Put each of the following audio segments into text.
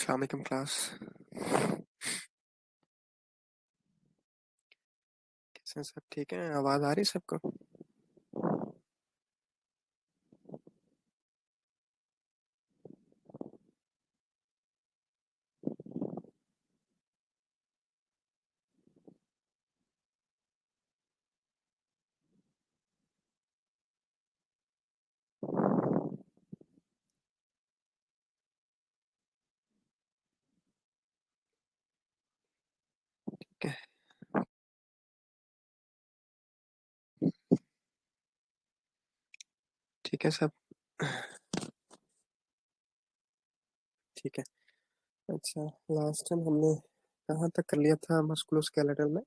अस्सलाम वालेकुम क्लास। कैसे हैं सब? ठीक है? आवाज़ आ रही है सबको? ठीक है। ठीक है सब। ठीक है। अच्छा, लास्ट टाइम हमने कहाँ तक कर लिया था मस्कुलोस्केलेटल में?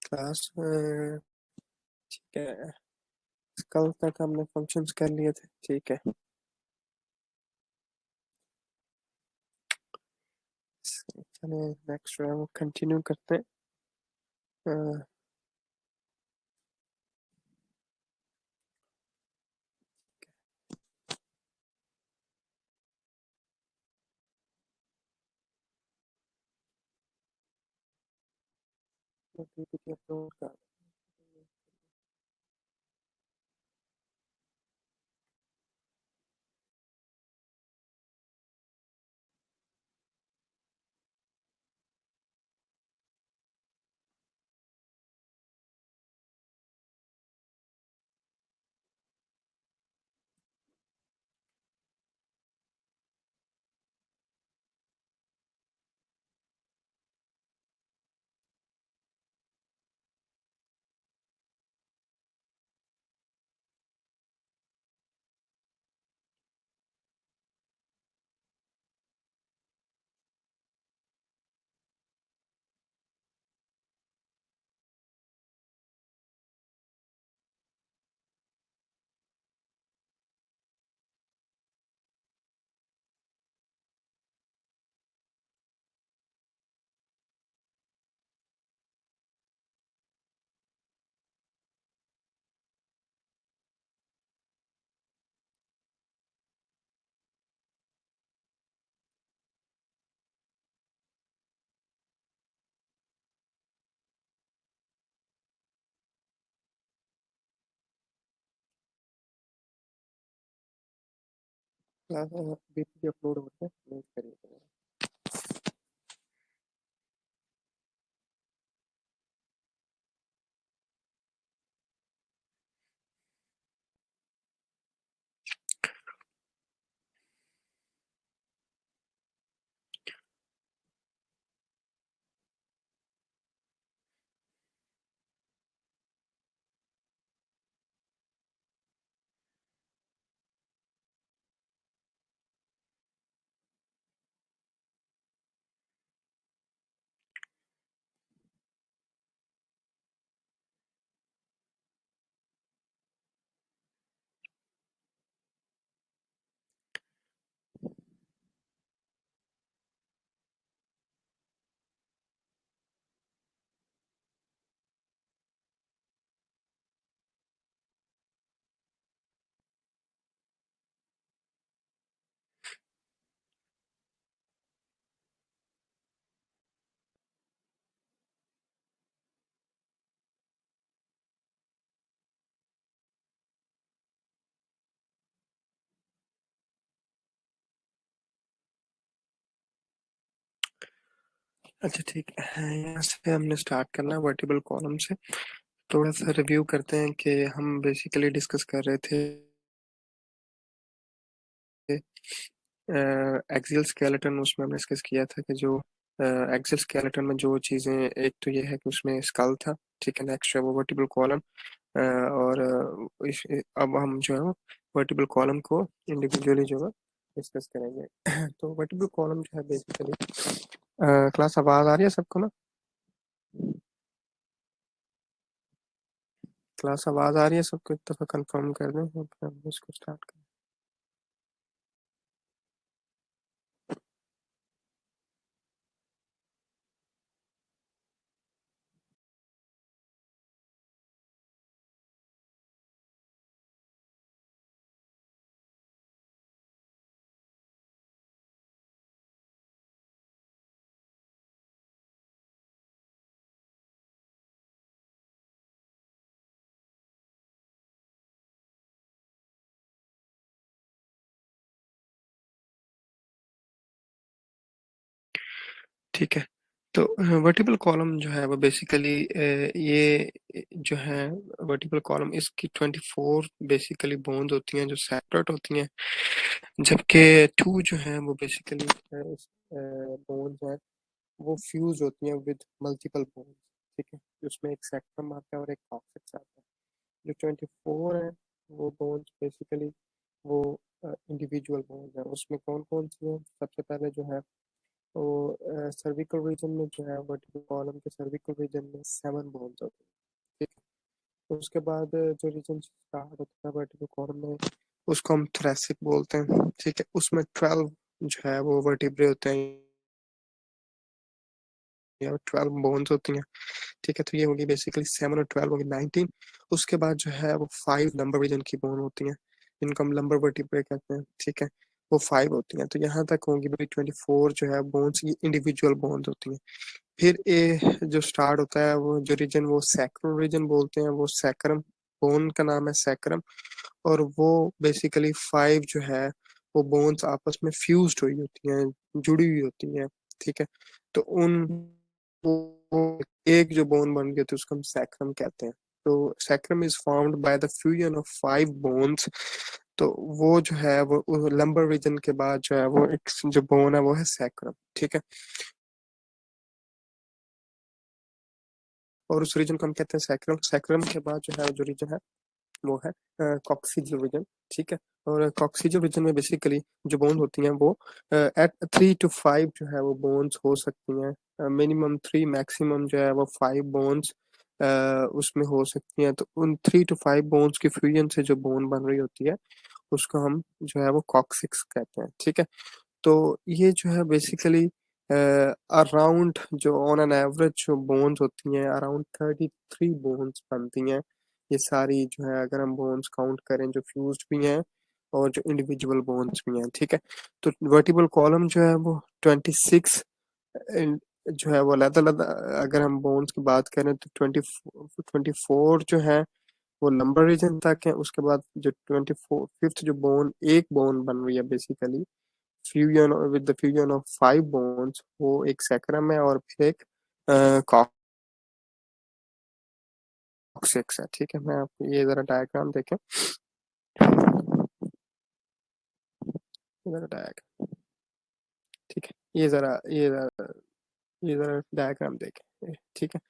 क्लास ठीक है। कल तक हमने फंक्शंस कर लिए थे। ठीक है। चलिए नेक्स्ट जो है वो कंटिन्यू करते हैं। पीपीटी अपलोड कर। क्लास पीपीटी अपलोड होते हैं, वेट करिए। अच्छा ठीक है, यहाँ से हमने स्टार्ट करना है वर्टिबल कॉलम से। थोड़ा सा रिव्यू करते हैं कि हम बेसिकली डिस्कस कर रहे थे एक्सियल स्केलेटन। उसमें हमने डिस्कस किया था कि जो एक्सियल स्केलेटन में जो चीज़ें, एक तो ये है कि उसमें स्कल था। ठीक है। नेक्स्ट है वो वर्टिबल कॉलम। और अब हम जो है वो वर्टिबल कॉलम को इंडिविजुअली जो है डिस्कस करेंगे। तो वर्टिबल कॉलम जो है बेसिकली, क्लास आवाज़ आ रही है सबको ना? क्लास आवाज आ रही है सबको? एक दफा कंफर्म कर दें और फिर हम इसको स्टार्ट करें। ठीक है। तो वर्टिबल कॉलम जो है वो बेसिकली ये जो है वर्टिबल कॉलम, इसकी 24 बेसिकली बोन्स होती हैं जो सेपरेट होती हैं, जबकि टू जो है वो बेसिकली बोन्स हैं वो फ्यूज होती हैं विद मल्टीपल बोन्स। ठीक है, उसमें एक सेक्टम आता है और एक कॉर्टेक्स आता है। जो 24 है वो बोन्स बेसिकली वो इंडिविजुअल बोन्स हैं। उसमें कौन कौन सी हैं? सबसे पहले जो है तो सर्विकल रीजन में जो है वर्टिकल कॉलम के सर्विकल रीजन में 7 बोन्स होते हैं। ठीक है, तो उसके बाद जो रीजन स्टार्ट होता है वर्टिकल कॉलम में उसको हम थोरेसिक बोलते हैं। ठीक है, उसमें 12 जो है वो वर्टिब्रे होते हैं या 12 बोन्स होती हैं। ठीक है, तो ये होगी बेसिकली 7 और 12 होगी 19। उसके बाद जो है वो 5 लंबर रीजन की बोन होती हैं जिनको हम लंबर वर्टिब्रे कहते हैं। ठीक है, वो 5 होती हैं। तो यहाँ तक होंगी भाई 24 जो है बोन्स, ये इंडिविजुअल बोन्स होती हैं। फिर ए जो स्टार्ट होता है वो जो रीजन वो सैक्रम रीजन बोलते हैं, वो सैक्रम बोन का नाम है सैक्रम। और वो बेसिकली 5 जो है वो बोन्स आपस में फ्यूज्ड हुई होती हैं, जुड़ी हुई होती हैं। ठीक है, तो उन वो एक जो बोन बन गई थी उसको हम सैक्रम कहते हैं। तो sacrum is formed by the fusion of 5 bones. तो वो जो है वो लंबर रीजन के बाद जो है वो एक जो बोन है वो है सैक्रम। ठीक है, और उस रीजन को हम कहते हैं सैक्रम। सैक्रम के बाद जो है जो रीजन है वो है कॉक्सिजल रीजन। ठीक है, और कॉक्सिजल रीजन में बेसिकली जो बोन होती हैं वो एट 3 to 5 जो है वो बोन्स हो सकती हैं। मिनिमम 3, मैक्सिमम जो है वो 5 बोन्स उसमें हो सकती हैं। तो उन 3 to 5 बोन्स की फ्यूजन से जो बोन बन रही होती है उसको हम जो है वो कॉक्सिक्स कहते हैं। ठीक है, तो ये जो है बेसिकली अराउंड जो ऑन एन एवरेज जो बोन्स होती हैं अराउंड 33 बोन्स बनती हैं। ये सारी जो है अगर हम बोन्स काउंट करें जो फ्यूज्ड भी हैं और जो इंडिविजुअल बोन्स भी हैं। ठीक है, तो वर्टिबल कॉलम जो है वो 26 जो है वो अलग अलग, अगर हम बोन्स की बात करें तो 24 जो है वो लंबर रीजन तक है। उसके बाद जो 24 फिफ्थ जो बोन, एक बोन बन रही है basically fusion with the fusion of 5 bones, वो एक सैक्रम है और फिर एक कॉक्सिक्स है। ठीक है, मैं आपको ये जरा डायग्राम देखें, ये जरा डायग्राम। ठीक है, ये जरा डायग्राम देखें। ठीक है,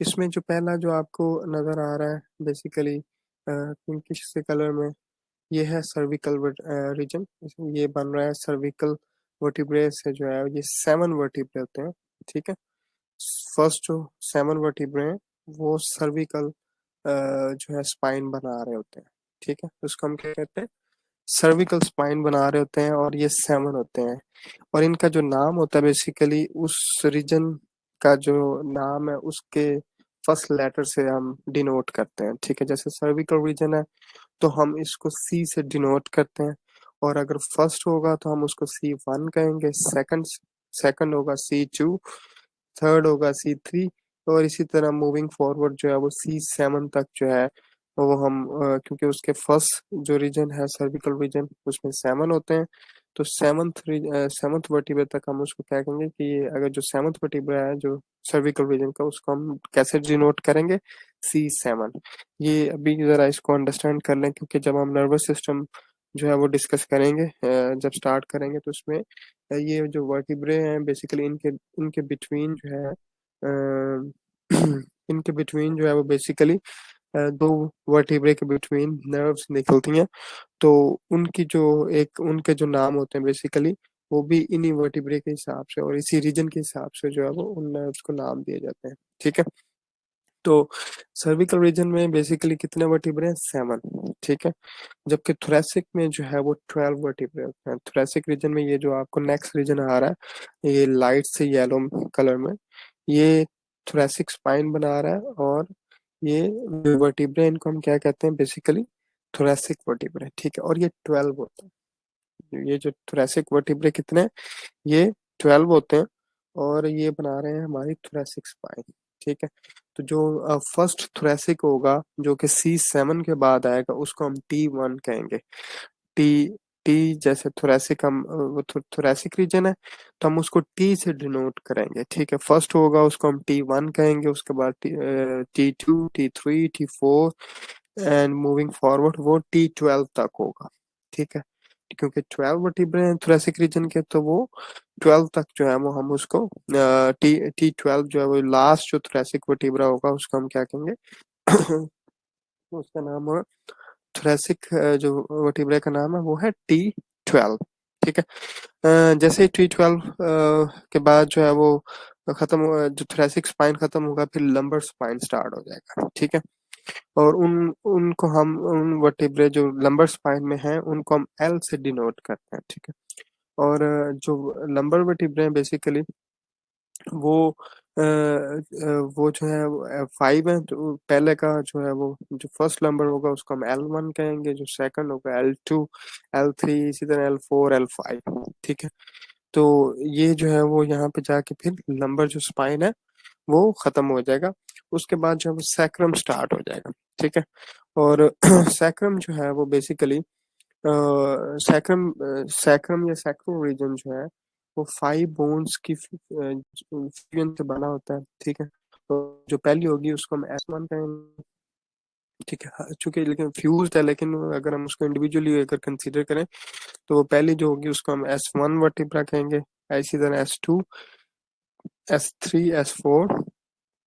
इसमें जो पहला जो आपको नजर आ रहा है बेसिकली पिंकिश से कलर में, ये है सर्विकल रीजन। ये बन रहा है सर्विकल वर्टिब्रे से जो है ये 7 वर्टिब्रे होते हैं। ठीक है, फर्स्ट जो 7 वर्टिब्रे हैं वो सर्विकल जो है स्पाइन बना रहे होते हैं। ठीक है, उसको हम क्या कहते हैं? सर्विकल स्पाइन बना रहे होते हैं और ये 7 होते हैं। और इनका जो नाम होता है बेसिकली उस रीजन का जो नाम है उसके फर्स्ट लेटर से हम डिनोट करते हैं। ठीक है, जैसे सर्विकल रीजन है तो हम इसको सी से डिनोट करते हैं। और अगर फर्स्ट होगा तो हम उसको C1 कहेंगे, सेकंड सेकंड होगा C2, थर्ड होगा C3, और इसी तरह मूविंग फॉरवर्ड जो है वो C7 तक जो है वो हम क्योंकि उसके फर्स्ट जो रीजन है सर्विकल रीजन उसमें 7 होते हैं, तो सेवंथ वर्टिब्रा तक हम उसको क्या कहेंगे कि ये अगर जो सेवंथ वर्टिब्रा है जो सर्विकल रीजन का उसको हम कैसे डिनोट करेंगे? C7। ये अभी जरा इसको अंडरस्टैंड कर लें क्योंकि जब हम नर्वस सिस्टम जो है वो डिस्कस करेंगे जब स्टार्ट करेंगे तो उसमें ये जो वर्टिब्रे हैं बेसिकली इनके इनके बिटवीन जो है इनके बिटवीन जो है वो बेसिकली दो वर्टिब्रे के बिटवीन नर्व्स निकलती हैं। तो उनकी जो एक उनके जो नाम होते हैं बेसिकली वो भी इन्हीं वर्टिब्रे के हिसाब से और इसी रीजन के हिसाब से जो है वो उन नर्व्स को नाम दिए जाते हैं। ठीक है, तो सर्विकल रीजन में बेसिकली कितने वर्टिब्रे हैं? 7, ठीक है। जबकि थोरेसिक में जो है वो 12 वर्टिब्रे होते हैं। थोरेसिक रीजन में ये जो आपको नेक्स्ट रीजन आ रहा है, ये लाइट से येलो कलर में, ये थोरेसिक स्पाइन बना रहा है। और ये वर्टिब्रे, इनको हम क्या कहते हैं? बेसिकली थोरेसिक वर्टिब्रे, ठीक है। और ये 12 होते हैं। ये जो थोरेसिक वर्टिब्रे कितने हैं? ये 12 होते हैं। और ये बना रहे हैं हमारी थोरेसिक स्पाइन, ठीक है। तो जो फर्स्ट थोरेसिक होगा, जो कि C7 के बाद आएगा, उसको हम T1 कहेंगे। टी टी जैसे थोरेसिक, हम वो थोरेसिक रीजन है, तो हम उसको टी से डिनोट करेंगे, ठीक है। फर्स्ट होगा उसको हम T1 कहेंगे, उसके बाद T2, T3, T4 and moving forward वो T12 तक होगा, ठीक है। क्योंकि 12 वर्टिब्रे हैं थोरेसिक रीजन के, तो वो 12 तक जो है वो हम उसको T12 जो है वो लास्ट जो थोरेसिक वर्टिब्रा होगा, उसको हम क्या कहेंगे? उसका नाम है थोरेसिक, जो वर्टिब्रे का नाम है वो है T12, ठीक है। जैसे ही T12 के बाद जो है वो खत्म जो थोरेसिक स्पाइन खत्म होगा, फिर लंबर स्पाइन स्टार्ट हो जाएगा, ठीक है। और उन उनको हम उन वर्टिब्रे जो लंबर स्पाइन में हैं, उनको हम L से डिनोट करते हैं, ठीक है। और जो लंबर वर्टिब्रे हैं बेसिकली वो वो जो है 5 है। तो पहले का जो है वो जो फर्स्ट नंबर होगा उसको हम L1 कहेंगे, जो सेकंड होगा L2, L3, इसी तरह L4, L5, ठीक है। तो ये जो है वो यहाँ पे जाके फिर नंबर जो स्पाइन है वो खत्म हो जाएगा। उसके बाद जो है वो सैक्रम स्टार्ट हो जाएगा, ठीक है। और सैक्रम जो है वो बेसिकली सैक्रम सैक्रम या सैक्रो रीजन जो है वो 5 बोन्स की फ्यूजन से बना होता है, ठीक है। तो जो पहली होगी उसको हम S1 कहेंगे, ठीक है। चूंकि लेकिन फ्यूज्ड है, लेकिन अगर हम उसको इंडिविजुअली अगर कंसीडर करें, तो वो पहली जो होगी उसको हम S1 वर्टिब्रा कहेंगे। इसी तरह S2, S3, S4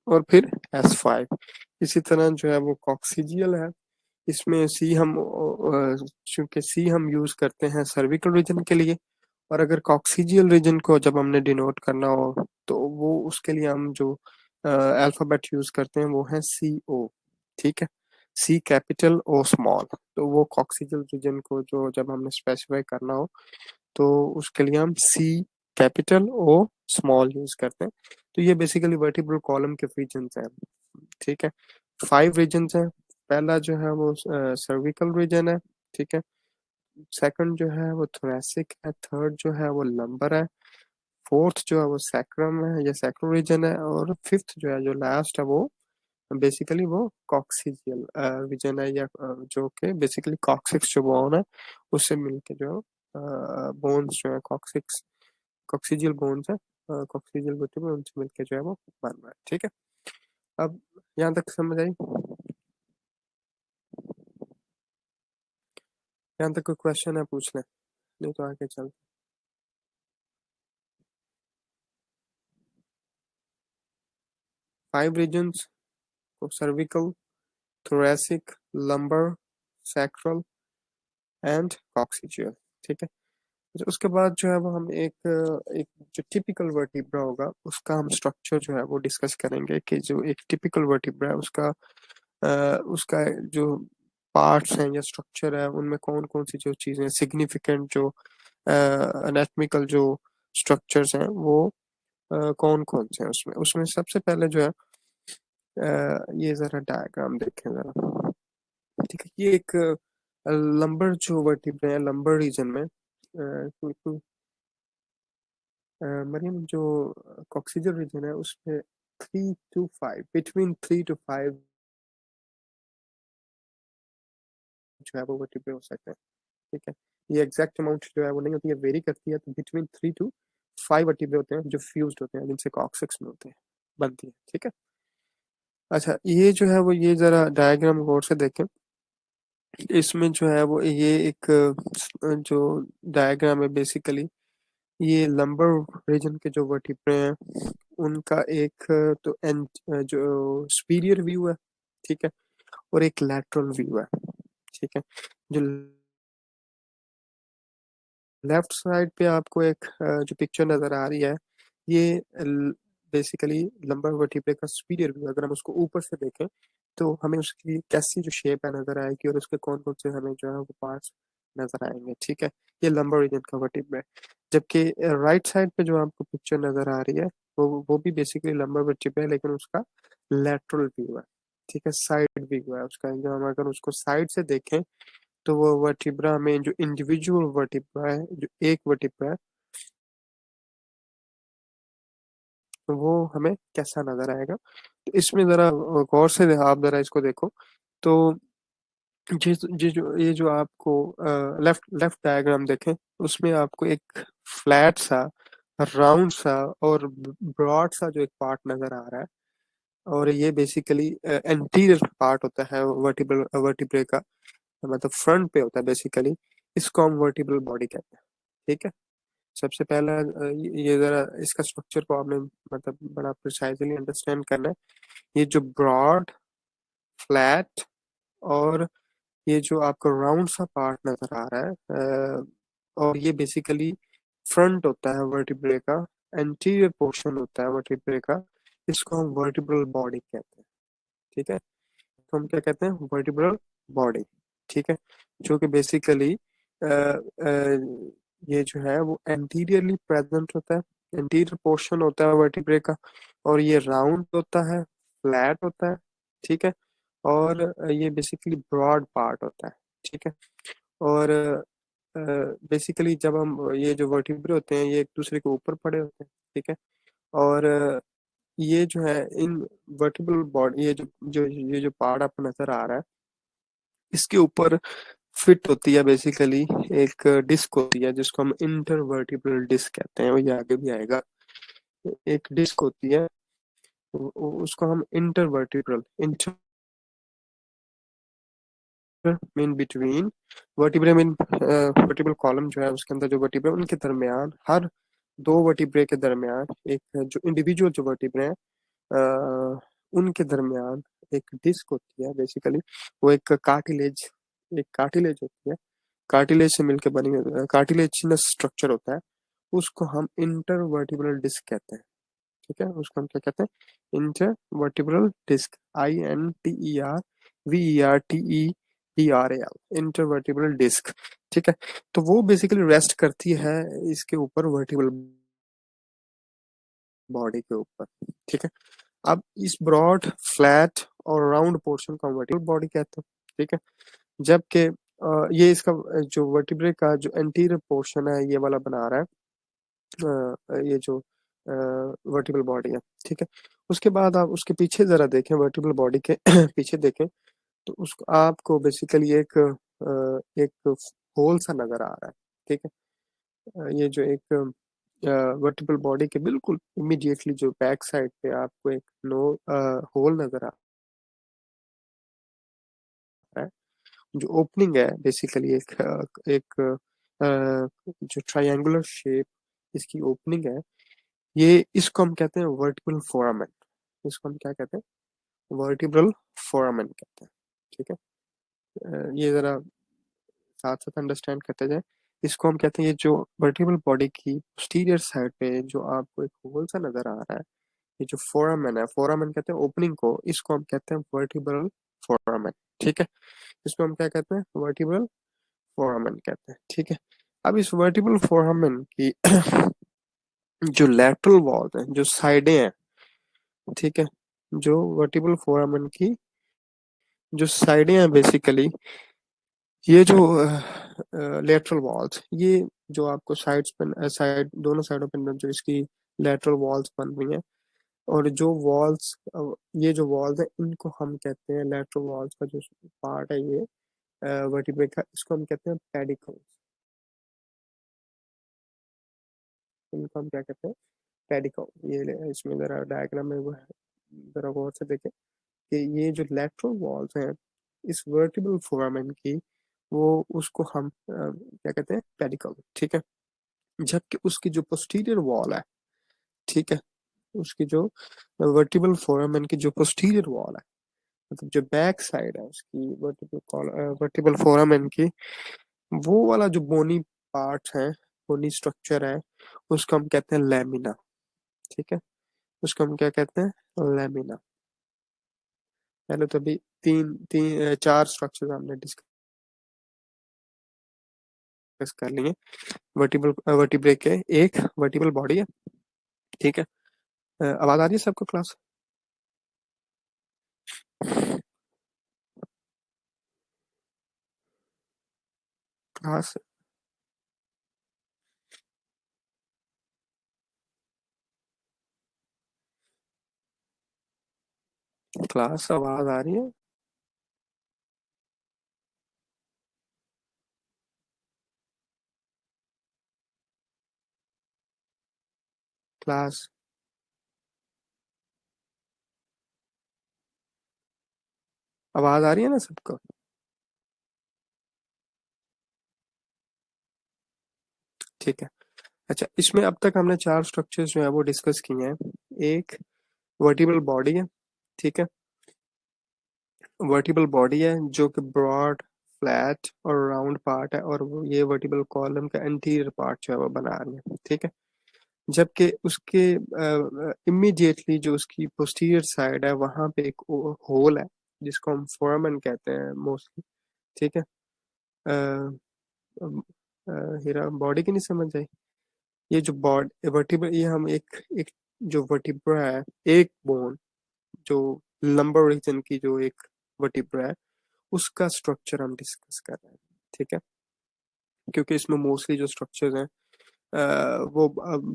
और फिर S5। इसी तरह जो है वो कॉक्सिजियल है। इसमें चूंकि सी हम यूज करते हैं सर्विकल रीजन के लिए, और अगर कॉक्सिजियल रीजन को जब हमने डिनोट करना हो, तो वो उसके लिए हम जो अल्फाबेट यूज करते हैं वो है CO, ठीक है। C capital O small. तो वो कॉक्सिजियल रीजन को जो जब हमने स्पेसिफाई करना हो, तो उसके लिए हम C capital O small use करते हैं। तो ये बेसिकली वर्टिब्रल कॉलम के रीजन्स हैं, ठीक है। 5 रीजन्स हैं। पहला जो है वो सर्विकल रीजन है, ठीक है। सेकंड जो है वो थोरेसिक है। थर्ड जो है वो लंबर है। फोर्थ जो है वो सैक्रम है या सैक्रो रीजन है। और फिफ्थ जो है, जो लास्ट है, वो बेसिकली वो कॉक्सिजियल रीजन है, या जो कि बेसिकली कॉक्सिक्स जो बोन है उससे मिलके जो बोन्स जो है कॉक्सिक्स कॉक्सिजियल बोन्स है, कॉक्सिजियल वर्टिब्रा उनसे मिलके जो है वो बन रहा है, ठीक है। अब यहाँ तक समझ आई? यहाँ तक कोई क्वेश्चन है पूछ लें, नहीं तो आगे चल। 5 रीजन्स को cervical, thoracic, lumbar, sacral and coccygeal, ठीक है। तो उसके बाद जो है वो हम एक जो टिपिकल वर्टिब्रा होगा उसका हम स्ट्रक्चर जो है वो डिस्कस करेंगे, कि जो एक टिपिकल वर्टिब्रा है उसका जो पार्ट्स हैं या स्ट्रक्चर है, उनमें कौन कौन सी जो चीजें सिग्निफिकेंट जो एनाटॉमिकल जो स्ट्रक्चर्स हैं वो कौन कौन से हैं उसमें उसमें सबसे पहले जो है ये जरा डायग्राम देखें जरा, ठीक है। ये एक लंबर जो वर्टिब्रे है लंबर रीजन में, मरीम जो कॉक्सिजल रीजन है उसमें 3 to 5, बिटवीन 3 to 5 जो है वो वर्टिब्रे हो सकते हैं, ठीक है। ये एग्जैक्ट अमाउंट जो है वो नहीं होती है, वेरी करती है। तो बिटवीन 3 to 5 वर्टिब्रे होते हैं जो फ्यूज्ड होते हैं, जिनसे कॉक्सिक्स मिलते हैं, बनती है, ठीक है। अच्छा, ये जो है वो ये जरा डायग्राम गौर से देखें। इसमें जो है वो ये एक जो डायग्राम है बेसिकली, ये लंबर रीजन के जो वर्टिब्रे हैं उनका एक तो जो सुपीरियर व्यू है, ठीक है। और एक लैटरल व्यू है, ठीक है। जो लेफ्ट साइड पे आपको एक जो पिक्चर नजर आ रही है, ये बेसिकली लंबर वर्टिब्रे का सुपीरियर व्यू, अगर हम उसको ऊपर से देखें तो हमें उसकी कैसी जो शेप है नजर आएगी और उसके कौन कौन से हमें जो है वो पार्ट्स नजर आएंगे। ठीक है, ये लंबर रीजन का वर्टिब्रा है। जबकि राइट साइड पे जो आपको पिक्चर नजर आ रही है वो भी बेसिकली लंबर वर्टिब्रा है, लेकिन उसका लेटरल व्यू है। ठीक है, साइड व्यू है उसका। जो हम अगर उसको साइड से देखें तो वो वर्टिब्रा में जो इंडिविजुअल वर्टिब्रा है, जो एक वर्टिब्रा है, तो वो हमें कैसा नजर आएगा। तो इसमें जरा गौर से आप जरा इसको देखो तो ये जो आपको लेफ्ट लेफ्ट डायग्राम देखें, उसमें आपको एक फ्लैट सा, राउंड सा और ब्रॉड सा जो एक पार्ट नजर आ रहा है, और ये बेसिकली एंटीरियर पार्ट होता है वर्टिब्रे का, मतलब फ्रंट पे होता है बेसिकली। इसको हम वर्टिब्रल बॉडी कहते हैं। ठीक है, सबसे पहला ये जरा इसका स्ट्रक्चर को आपने मतलब बड़ा प्रिसाइजली अंडरस्टैंड करना है। ये जो ब्रॉड, फ्लैट और ये जो आपको राउंड सा पार्ट नजर आ रहा है, और ये बेसिकली फ्रंट होता है वर्टिब्रे का, एंटीरियर पोर्शन होता है वर्टिब्रे का। इसको हम वर्टिब्रल बॉडी कहते हैं। ठीक है, तो हम क्या कहते हैं, वर्टिब्रल बॉडी। ठीक है, जो कि बेसिकली ये जो है वो एंटीरियरली प्रेजेंट होता है, एंटीरियर पोर्शन होता है वर्टिब्रे का, और ये राउंड होता है, फ्लैट होता है। ठीक है, और ये बेसिकली ब्रॉड पार्ट होता है। ठीक है, और बेसिकली जब हम ये जो वर्टिब्रे होते हैं ये एक दूसरे के ऊपर पड़े होते हैं। ठीक है, और ये जो है इन वर्टिब्रल बॉडी, ये जो पार्ट आपको नजर आ रहा है, इसके ऊपर फिट होती है बेसिकली एक डिस्क होती है जिसको हम इंटरवर्टिब्रल डिस्क कहते हैं, वो ये आगे भी आएगा। एक डिस्क होती है, उसको हम intervertebral, inter mean between vertebrae, mean vertebral column जो है उसके अंदर जो वर्टिब्रे उनके दरमियान, हर दो वर्टिब्रे के दरमियान एक जो इंडिविजुअल जो वर्टिब्रे हैं उनके दरमियान एक डिस्क होती है बेसिकली। वो एक कार्टिलेज होती है, कार्टिलेज से मिलकर बनी हुई कार्टिलेजिनस स्ट्रक्चर होता है। उसको हम इंटरवर्टिब्रल डिस्क कहते हैं। ठीक है, उसको हम क्या कहते हैं, intervertebral disc, INTERVERTEBRAL, intervertebral disc. ठीक है, तो वो बेसिकली रेस्ट करती है इसके ऊपर, वर्टिब्रल बॉडी के ऊपर। ठीक है, अब इस ब्रॉड, फ्लैट और राउंड पोर्शन को वर्टिब्रल बॉडी कहते हैं। ठीक है, जबकि ये इसका जो वर्टिब्रे का जो एंटीरियर पोर्शन है ये वाला बना रहा है ये जो वर्टिब्रल बॉडी है। ठीक है, उसके बाद आप उसके पीछे जरा देखें, वर्टिब्रल बॉडी के पीछे देखें तो उसको आपको बेसिकली एक होल सा नजर आ रहा है। ठीक है, ये जो एक वर्टिब्रल बॉडी के बिल्कुल इमीडिएटली जो बैक साइड पे आपको एक नो होल नजर आ रहा है, जो ओपनिंग है बेसिकली एक जो ट्रायंगुलर शेप इसकी ओपनिंग है, ये इसको हम कहते हैं वर्टिब्रल फोरामेन। इसको हम क्या कहते हैं, वर्टिब्रल फोरामेन कहते हैं। ठीक है, ये जरा साथ साथ अंडरस्टैंड करते जाए। इसको हम कहते हैं, ये जो वर्टिब्रल बॉडी की पोस्टीरियर साइड पे जो आपको एक होल सा नजर आ रहा है, ये जो फोरामेन है, फोरामेन कहते हैं ओपनिंग को, इसको हम कहते हैं वर्टिब्रल फोरामेन। ठीक है, इसको हम क्या कहते हैं, वर्टिब्रल फोरामेन कहते हैं। ठीक है, अब इस वर्टिब्रल फोरामेन की जो लैटरल वॉल है, जो साइडें हैं, ठीक है, जो वर्टिब्रल फोरामेन की जो साइडें हैं बेसिकली, ये जो लेटरल वॉल्स, ये जो आपको साइड्स पे, साइड दोनों साइडों पे जो इसकी लेटरल वॉल्स बन रही हैं, और जो वॉल्स, ये जो वॉल्स है इनको हम कहते हैं, लेटरल वॉल्स का जो पार्ट है ये वर्टिब्रे का, इसको हम कहते हैं पेडिकल्स। इनको हम क्या कहते हैं, पेडिकल। ये इसमें जरा डायग्राम में वो है, जरा गौर से देखें कि ये जो लेटरल वॉल्स हैं इस वर्टिब्रल फोरामेन की, वो उसको हम क्या कहते हैं, पेडिकल। ठीक है, जबकि उसकी जो पोस्टीरियर वॉल है, ठीक है, उसकी जो वर्टिब्रल फोरामेन की जो पोस्टीरियर वॉल है, मतलब जो बैक साइड है उसकी वर्टिब्रल फोरामेन की, वो वाला जो बोनी पार्ट है, बोनी स्ट्रक्चर है, उसको हम कहते हैं लैमिना। ठीक है, उसको हम क्या कहते हैं, लेमिना। पहले तो अभी तीन तीन चार स्ट्रक्चर हमने डिस्कस कर लिए। वर्टिब्रे के एक वर्टिबल बॉडी है, ठीक है। आवाज आ रही है सबको क्लास? क्लास क्लास आवाज आ रही है? क्लास आवाज आ रही है ना सबको? ठीक है। अच्छा, इसमें अब तक हमने चार स्ट्रक्चर्स जो है वो डिस्कस किए हैं। एक वर्टिबल बॉडी है, ठीक है। वर्टिबल बॉडी है जो कि ब्रॉड, फ्लैट और राउंड पार्ट है, और ये वर्टिबल कॉलम का एंटीरियर पार्ट जो है वो बना रही है, ठीक है। जबकि उसके इमीडिएटली जो उसकी पोस्टीरियर साइड है वहां पे एक होल है जिसको हम फोरामन कहते हैं मोस्टली, ठीक है। अ, अम, हीरा बॉडी की नहीं समझ आई? ये जो बॉडी वर्टिब्रा, ये हम एक जो वर्टिब्रा है, एक बोन जो लंबर रीजन की जो एक वर्टिब्रा है, उसका स्ट्रक्चर हम डिस्कस कर रहे हैं, ठीक है। क्योंकि इसमें मोस्टली जो स्ट्रक्चर्स हैं वो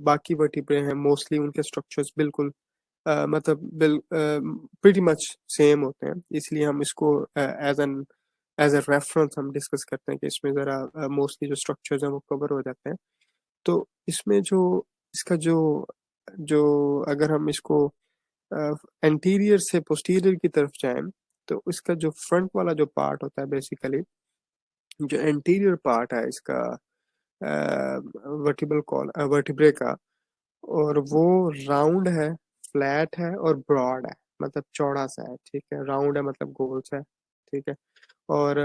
बाकी वर्टिब्रे हैं मोस्टली उनके स्ट्रक्चर्स बिल्कुल मतलब प्रीटी मच सेम होते हैं, इसलिए हम इसको एज ए रेफरेंस हम डिस्कस करते हैं कि इसमें ज़रा मोस्टली जो स्ट्रक्चर्स हैं वो कवर हो जाते हैं। तो इसमें जो इसका जो जो अगर हम इसको एंटीरियर से पोस्टीरियर की तरफ जाएं, तो इसका जो फ्रंट वाला जो पार्ट होता है बेसिकली, जो एंटीरियर पार्ट है इसका वर्टिबल कॉल वर्टिब्रे का, और वो राउंड है, फ्लैट है और ब्रॉड है, मतलब चौड़ा सा है, ठीक है। राउंड है मतलब गोल सा है, ठीक है। और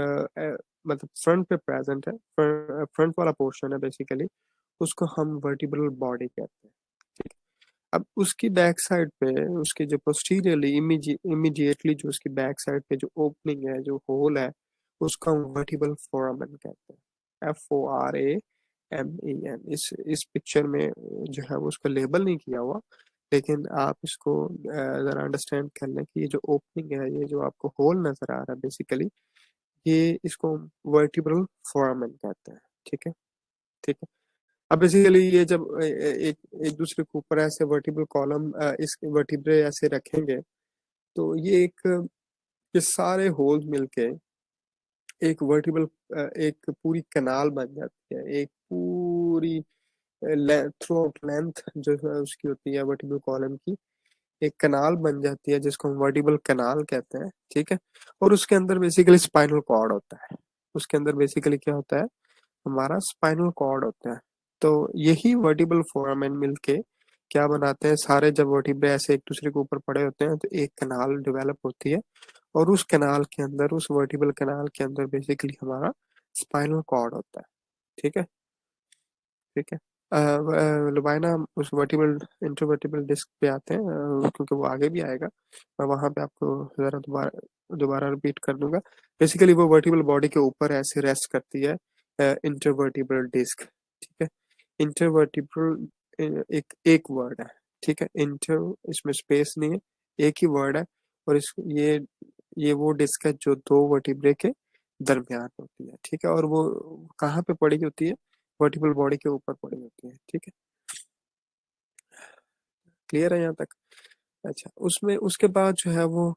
मतलब फ्रंट पे प्रेजेंट है, फ्रंट वाला पोर्शन है बेसिकली, उसको हम वर्टिब्रल बॉडी कहते हैं, ठीक है। अब उसकी बैक साइड पे, उसके जो पोस्टीरियरली इमीडिएटली जो उसकी बैक साइड पे जो ओपनिंग है, जो होल है, उसको हम वर्टिब्रल फोरामन कहते हैं, FORAMEN। इस पिक्चर में जो है वो उसका लेबल नहीं किया हुआ, लेकिन आप इसको जरा अंडरस्टैंड कर लें कि ये जो ओपनिंग है, ये जो आपको होल नजर आ रहा है बेसिकली, ये इसको वर्टिब्रल फोरामन कहते हैं, ठीक है। ठीक है। अब बेसिकली ये जब एक एक दूसरे के ऊपर ऐसे वर्टिब्रल कॉलम, इस वर्टिब्रे ऐसे रखेंगे, तो ये ये सारे होल्स मिलके एक वर्टिब्रल एक पूरी कैनाल बन जाती है, एक पूरी थ्रू आउट लेंथ जो है उसकी होती है वर्टिब्रल कॉलम की, एक कनाल बन जाती है जिसको हम वर्टिब्रल कनाल कहते हैं, ठीक है। और उसके अंदर बेसिकली स्पाइनल कॉर्ड होता है। उसके अंदर बेसिकली क्या होता है, हमारा स्पाइनल कॉर्ड होता है। तो यही वर्टिब्रल फोरामेन मिलके क्या बनाते हैं, सारे जब वर्टिब्रे ऐसे एक दूसरे के ऊपर पड़े होते हैं तो एक कनाल डेवलप होती है, और उस कनाल के अंदर, उस वर्टिब्रल कनाल के अंदर बेसिकली हमारा स्पाइनल कॉर्ड होता है, ठीक है। ठीक है। लुबाइना, हम उस वर्टिब्रल इंटरवर्टिब्रल डिस्क पे आते हैं, क्योंकि वो आगे भी आएगा, मैं वहां पे आपको जरा दोबारा दोबारा रिपीट कर दूंगा। बेसिकली वो वर्टिब्रल बॉडी के ऊपर ऐसे रेस्ट करती है इंटरवर्टिब्रल डिस्क, ठीक है। इंटरवर्टिब्रल एक एक वर्ड है, ठीक है। इंटर, इसमें स्पेस नहीं है, एक ही वर्ड है। और इस ये वो डिस्क है जो दो वर्टिब्रे के दरमियान होती है, ठीक है। और वो कहाँ पे पड़ी होती है, वर्टिब्रल बॉडी के ऊपर पड़ी होती है, ठीक है। क्लियर है यहाँ तक? अच्छा, उसमें उसके बाद जो है वो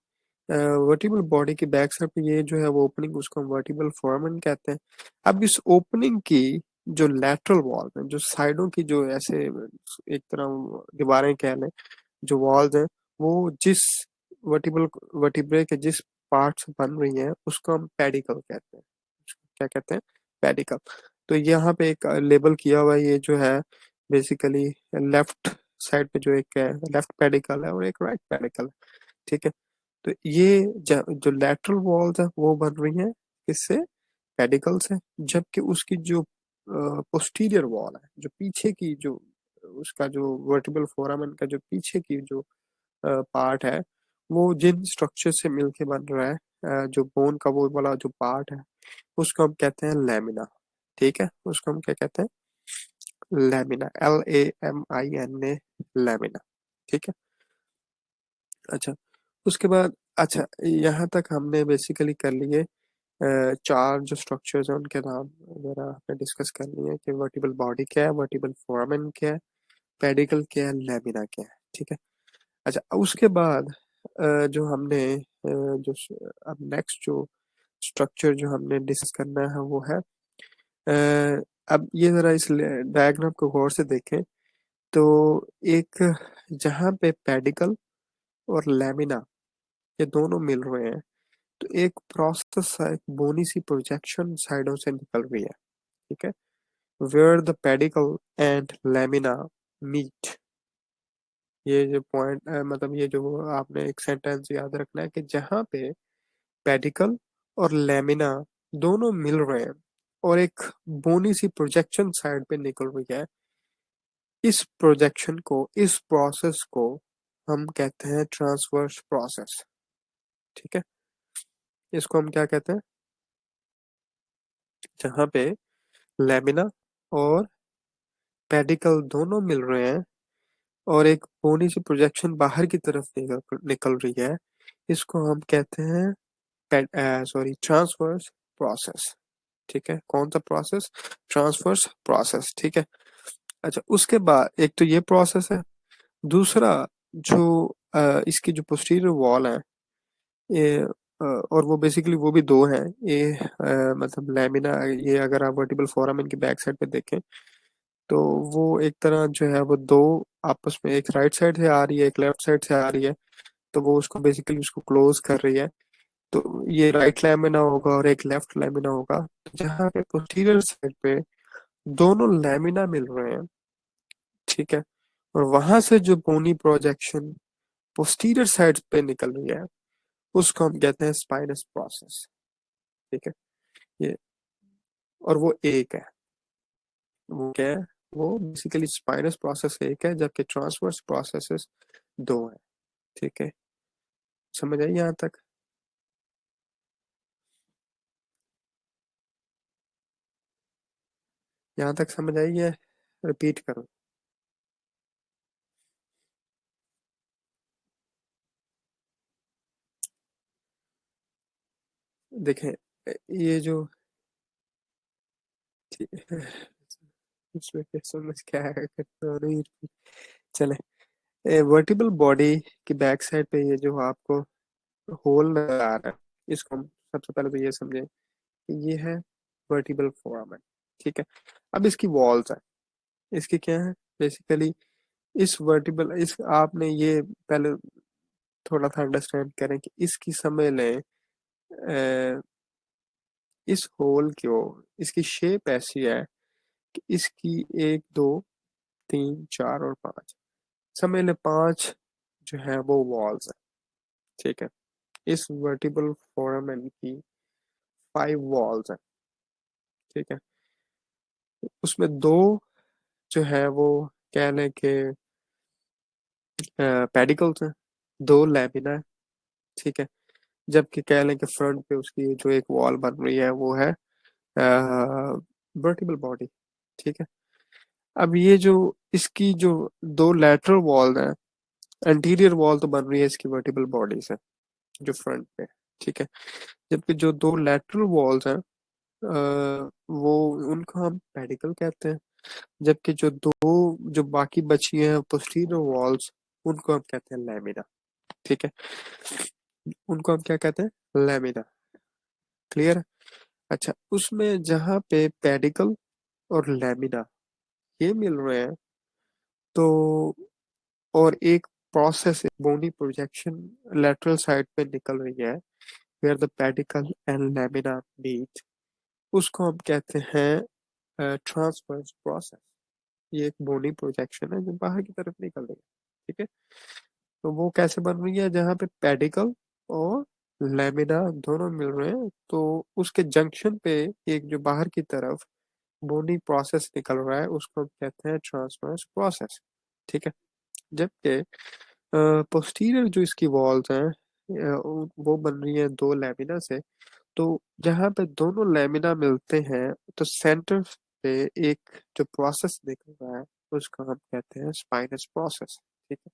वर्टिब्रल बॉडी की बैक साइड पे ये जो है वो ओपनिंग, उसको हम वर्टिब्रल फोरामेन कहते हैं। अब इस ओपनिंग की जो लेटरल वॉल है, जो साइडों की जो ऐसे एक तरह दीवारें कह लें, जो वॉल्स हैं, वो जिस वर्टिब्रल वर्टिब्रे के जिस पार्ट से बन रही हैं उसको हम पेडिकल कहते हैं। क्या कहते हैं? पेडिकल। तो यहाँ पे एक लेबल किया हुआ है, ये जो है बेसिकली लेफ्ट साइड पे जो एक है, लेफ्ट पेडिकल है और एक राइट पेडिकल है, ठीक है। तो ये जो लेटरल वॉल्स है वो बन रही हैं किससे? पेडिकल से। जबकि उसकी जो पोस्टीरियर वॉल है, जो पीछे की जो उसका जो वर्टिब्रल फोरामेन का जो पीछे की जो पार्ट है वो जिन स्ट्रक्चर से मिलके बन रहा है, जो बोन का वो वाला जो पार्ट है उसको हम कहते हैं लैमिना। ठीक है, उसको हम क्या कहते हैं? Lamina, LAMINA, lamina. ठीक है। अच्छा, उसके बाद अच्छा, यहाँ तक हमने बेसिकली कर लिए चार जो स्ट्रक्चर्स हैं उनके नाम वगैरह हमने डिस्कस कर लिए कि वर्टिबल बॉडी क्या है, वर्टिबल फोरामेन क्या है, पेडिकल क्या है, लैमिना क्या है। ठीक है। अच्छा, उसके बाद जो हमने अब नेक्स्ट जो स्ट्रक्चर जो हमने डिस्कस करना है वो है अब ये जरा इस डायग्राम को गौर से देखें तो एक जहाँ पे पेडिकल और लैमिना ये दोनों मिल रहे हैं तो एक प्रोसेस एक बोनी सी प्रोजेक्शन साइडों से निकल रही है। ठीक है, where the pedicle and lamina meet. ये जो पॉइंट मतलब ये जो आपने एक सेंटेंस याद रखना है कि जहाँ पे पेडिकल और लैमिना दोनों मिल रहे हैं और एक बोनी सी प्रोजेक्शन साइड पे निकल रही है, इस प्रोजेक्शन को, इस प्रोसेस को हम कहते हैं ट्रांसवर्स प्रोसेस। ठीक है, इसको हम क्या कहते हैं? जहाँ पे लैमिना और पेडिकल दोनों मिल रहे हैं और एक बोनी सी प्रोजेक्शन बाहर की तरफ निकल निकल रही है, इसको हम कहते हैं ट्रांसवर्स प्रोसेस। ठीक है, कौन सा प्रोसेस? Transverse process. ठीक है। अच्छा, उसके बाद एक तो ये प्रोसेस है, दूसरा जो इसकी जो पोस्टीरियर वॉल है ये और वो बेसिकली वो भी दो हैं ये मतलब लैमिना, ये अगर आप वर्टिबल फोरामेन की बैक साइड पे देखें तो वो एक तरह जो है वो दो आपस में, एक राइट साइड से आ रही है एक लेफ्ट साइड से आ रही है, तो वो उसको बेसिकली उसको क्लोज कर रही है। तो ये राइट लैमिना होगा और एक लेफ्ट लैमिना होगा, तो जहाँ पे पोस्टीरियर साइड पे दोनों लैमिना मिल रहे हैं। ठीक है, और वहां से जो बोनी प्रोजेक्शन पोस्टीरियर साइड पे निकल रही है उसको हम कहते हैं स्पाइनस प्रोसेस। ठीक है, ये और वो एक है, वो क्या है? वो बेसिकली स्पाइनस प्रोसेस एक है जबकि ट्रांसवर्स प्रोसेसेस दो है। ठीक है, समझ आई यहाँ तक? यहाँ तक समझ आई है? रिपीट करो। देखें, ये जो इसमें क्या समझ क्या है नहीं, चले। वर्टिबल बॉडी की बैक साइड पे ये जो आपको होल नजर आ रहा है, इसको हम सबसे पहले तो ये समझें कि ये है वर्टिबल फोरामेन। ठीक है, अब इसकी वॉल्स है, इसकी क्या है बेसिकली? इस वर्टिबल इस आपने ये पहले थोड़ा सा अंडरस्टैंड करें कि इसकी समझ लें इस होल को, इसकी शेप ऐसी है कि इसकी एक दो तीन चार और पांच, समझ लें पांच जो है वो वॉल्स है। ठीक है, इस वर्टिबल फोरामेन की 5 वॉल्स है। ठीक है, उसमें दो जो है वो कह लें कि पेडिकल्स हैं, दो लैमिना है। ठीक है, जबकि कह लें कि फ्रंट पे उसकी जो एक वॉल बन रही है वो है वर्टिबल बॉडी। ठीक है, अब ये जो इसकी जो दो लेटरल वॉल है, एंटीरियर वॉल तो बन रही है इसकी वर्टिबल बॉडी से जो फ्रंट पे। ठीक है, जबकि जो दो लेटरल वॉल्स हैं वो उनको हम पेडिकल कहते हैं, जबकि जो दो जो बाकी बची हैं पोस्टीरियर वॉल्स उनको हम कहते हैं लैमिना। ठीक है, उनको हम क्या कहते हैं? लैमिना। क्लियर? अच्छा, उसमें जहाँ पे पेडिकल और लैमिना ये मिल रहे हैं तो और एक process bony projection lateral side पे निकल रही है where the pedicle and lamina meet, उसको हम कहते हैं ट्रांसवर्स प्रोसेस। ये एक बोनी प्रोजेक्शन है जो बाहर की तरफ निकल रही है। ठीक है, तो वो कैसे बन रही है? जहाँ पे पेडिकल और लैमिना दोनों मिल रहे हैं तो उसके जंक्शन पे एक जो बाहर की तरफ बोनी प्रोसेस निकल रहा है उसको हम कहते हैं ट्रांसवर्स प्रोसेस। ठीक है, जबकि पोस्टीरियर जो इसकी वॉल्स हैं वो बन रही है दो लैमिना से। तो जहाँ पे दोनों लैमिना मिलते हैं तो सेंटर पे एक जो प्रोसेस निकल रहा है उसको हम कहते हैं स्पाइनस प्रोसेस। ठीक है,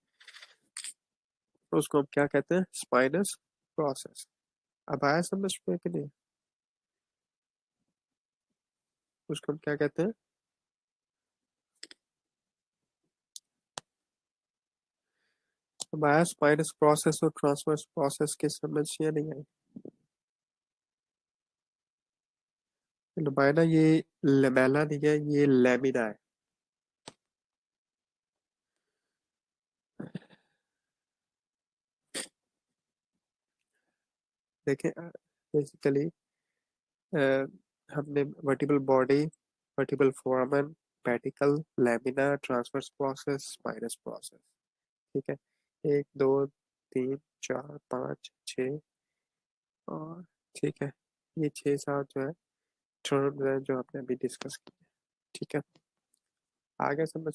तो उसको हम क्या कहते हैं? Spinous process. अब आया समझ में कि नहीं? उसको हम क्या कहते हैं? अब आया स्पाइनस प्रोसेस और ट्रांसवर्स प्रोसेस की समझ या नहीं आई? लुबाना ये लेमेला नहीं है, ये लेमिना है। देखें, बेसिकली हमने vertebral body, vertebral फोरामन, pedicle, lamina, transverse process, spinous process. ठीक है, एक दो तीन चार पाँच छः, और ठीक है, ये छः सात जो है टर्म्स है जो आपने अभी डिस्कस किए। ठीक है, आगे समझ